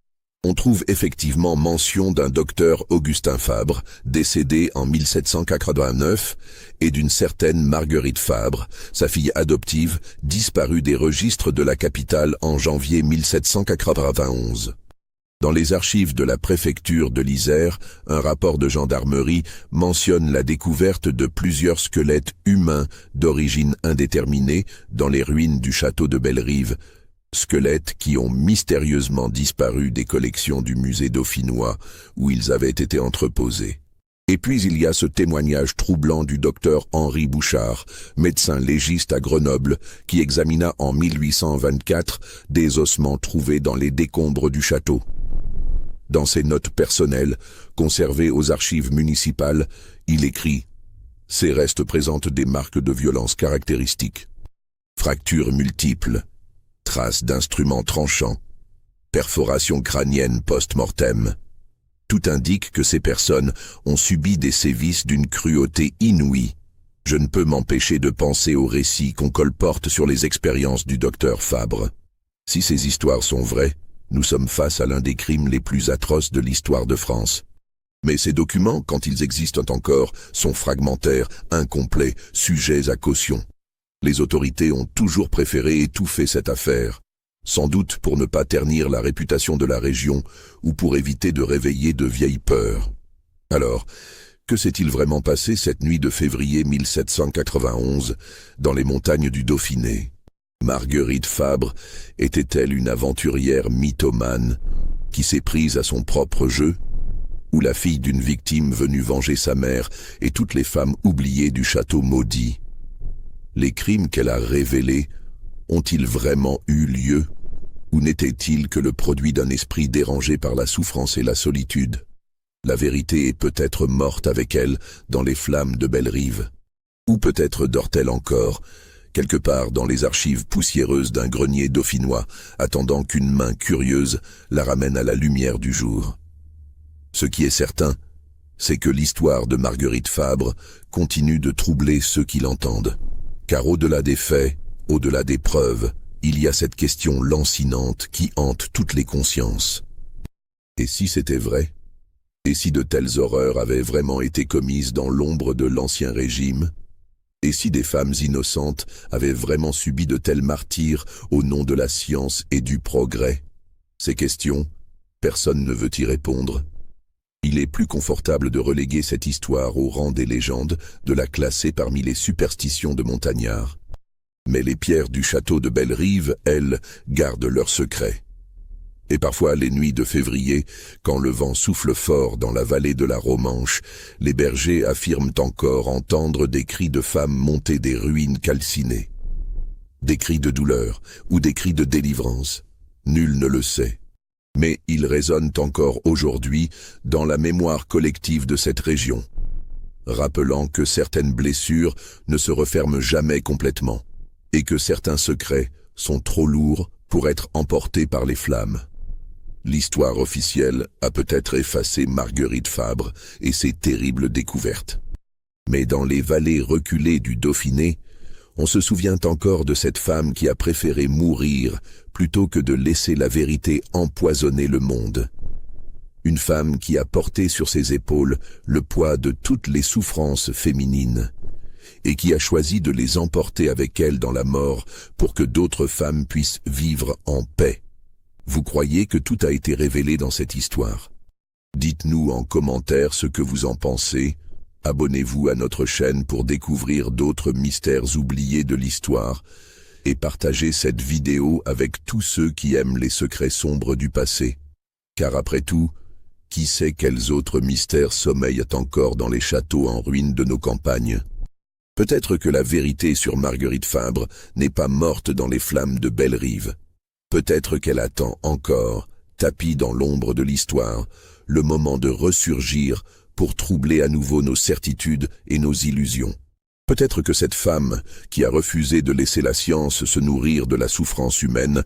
on trouve effectivement mention d'un docteur Augustin Fabre, décédé en 1789, et d'une certaine Marguerite Fabre, sa fille adoptive, disparue des registres de la capitale en janvier 1791. Dans les archives de la préfecture de l'Isère, un rapport de gendarmerie mentionne la découverte de plusieurs squelettes humains d'origine indéterminée dans les ruines du château de Bellerive, squelettes qui ont mystérieusement disparu des collections du musée dauphinois où ils avaient été entreposés. Et puis il y a ce témoignage troublant du docteur Henri Bouchard, médecin légiste à Grenoble, qui examina en 1824 des ossements trouvés dans les décombres du château. Dans ses notes personnelles, conservées aux archives municipales, il écrit « Ces restes présentent des marques de violence caractéristiques. Fractures multiples, traces d'instruments tranchants, perforations crâniennes post-mortem. Tout indique que ces personnes ont subi des sévices d'une cruauté inouïe. Je ne peux m'empêcher de penser aux récits qu'on colporte sur les expériences du docteur Fabre. Si ces histoires sont vraies, nous sommes face à l'un des crimes les plus atroces de l'histoire de France. Mais ces documents, quand ils existent encore, sont fragmentaires, incomplets, sujets à caution. Les autorités ont toujours préféré étouffer cette affaire, sans doute pour ne pas ternir la réputation de la région ou pour éviter de réveiller de vieilles peurs. Alors, que s'est-il vraiment passé cette nuit de février 1791 dans les montagnes du Dauphiné? Marguerite Fabre était-elle une aventurière mythomane qui s'est prise à son propre jeu? Ou la fille d'une victime venue venger sa mère et toutes les femmes oubliées du château maudit? Les crimes qu'elle a révélés ont-ils vraiment eu lieu? Ou n'étaient-ils que le produit d'un esprit dérangé par la souffrance et la solitude? La vérité est peut-être morte avec elle dans les flammes de Bellerive. Ou peut-être dort-elle encore, quelque part dans les archives poussiéreuses d'un grenier dauphinois, attendant qu'une main curieuse la ramène à la lumière du jour. Ce qui est certain, c'est que l'histoire de Marguerite Fabre continue de troubler ceux qui l'entendent. Car au-delà des faits, au-delà des preuves, il y a cette question lancinante qui hante toutes les consciences. Et si c'était vrai? Et si de telles horreurs avaient vraiment été commises dans l'ombre de l'Ancien Régime? Et si des femmes innocentes avaient vraiment subi de tels martyrs au nom de la science et du progrès? Ces questions, personne ne veut y répondre. Il est plus confortable de reléguer cette histoire au rang des légendes, de la classer parmi les superstitions de montagnards. Mais les pierres du château de Belle-Rive, elles, gardent leur secret. Et parfois, les nuits de février, quand le vent souffle fort dans la vallée de la Romanche, les bergers affirment encore entendre des cris de femmes monter des ruines calcinées. Des cris de douleur ou des cris de délivrance, nul ne le sait. Mais ils résonnent encore aujourd'hui dans la mémoire collective de cette région, rappelant que certaines blessures ne se referment jamais complètement, et que certains secrets sont trop lourds pour être emportés par les flammes. L'histoire officielle a peut-être effacé Marguerite Fabre et ses terribles découvertes. Mais dans les vallées reculées du Dauphiné, on se souvient encore de cette femme qui a préféré mourir plutôt que de laisser la vérité empoisonner le monde. Une femme qui a porté sur ses épaules le poids de toutes les souffrances féminines et qui a choisi de les emporter avec elle dans la mort pour que d'autres femmes puissent vivre en paix. Vous croyez que tout a été révélé dans cette histoire? Dites-nous en commentaire ce que vous en pensez. Abonnez-vous à notre chaîne pour découvrir d'autres mystères oubliés de l'histoire et partagez cette vidéo avec tous ceux qui aiment les secrets sombres du passé. Car après tout, qui sait quels autres mystères sommeillent encore dans les châteaux en ruine de nos campagnes? Peut-être que la vérité sur Marguerite Fabre n'est pas morte dans les flammes de Belle-Rive. Peut-être qu'elle attend encore, tapie dans l'ombre de l'histoire, le moment de ressurgir pour troubler à nouveau nos certitudes et nos illusions. Peut-être que cette femme, qui a refusé de laisser la science se nourrir de la souffrance humaine,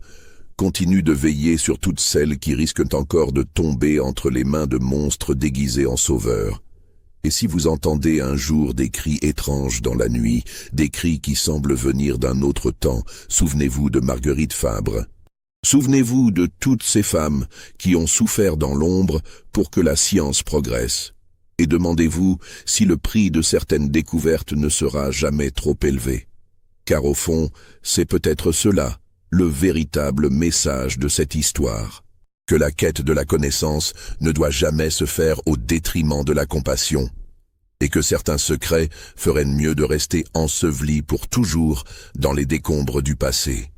continue de veiller sur toutes celles qui risquent encore de tomber entre les mains de monstres déguisés en sauveurs. Et si vous entendez un jour des cris étranges dans la nuit, des cris qui semblent venir d'un autre temps, souvenez-vous de Marguerite Fabre. Souvenez-vous de toutes ces femmes qui ont souffert dans l'ombre pour que la science progresse. Et demandez-vous si le prix de certaines découvertes ne sera jamais trop élevé. Car au fond, c'est peut-être cela, le véritable message de cette histoire. Que la quête de la connaissance ne doit jamais se faire au détriment de la compassion. Et que certains secrets feraient mieux de rester ensevelis pour toujours dans les décombres du passé.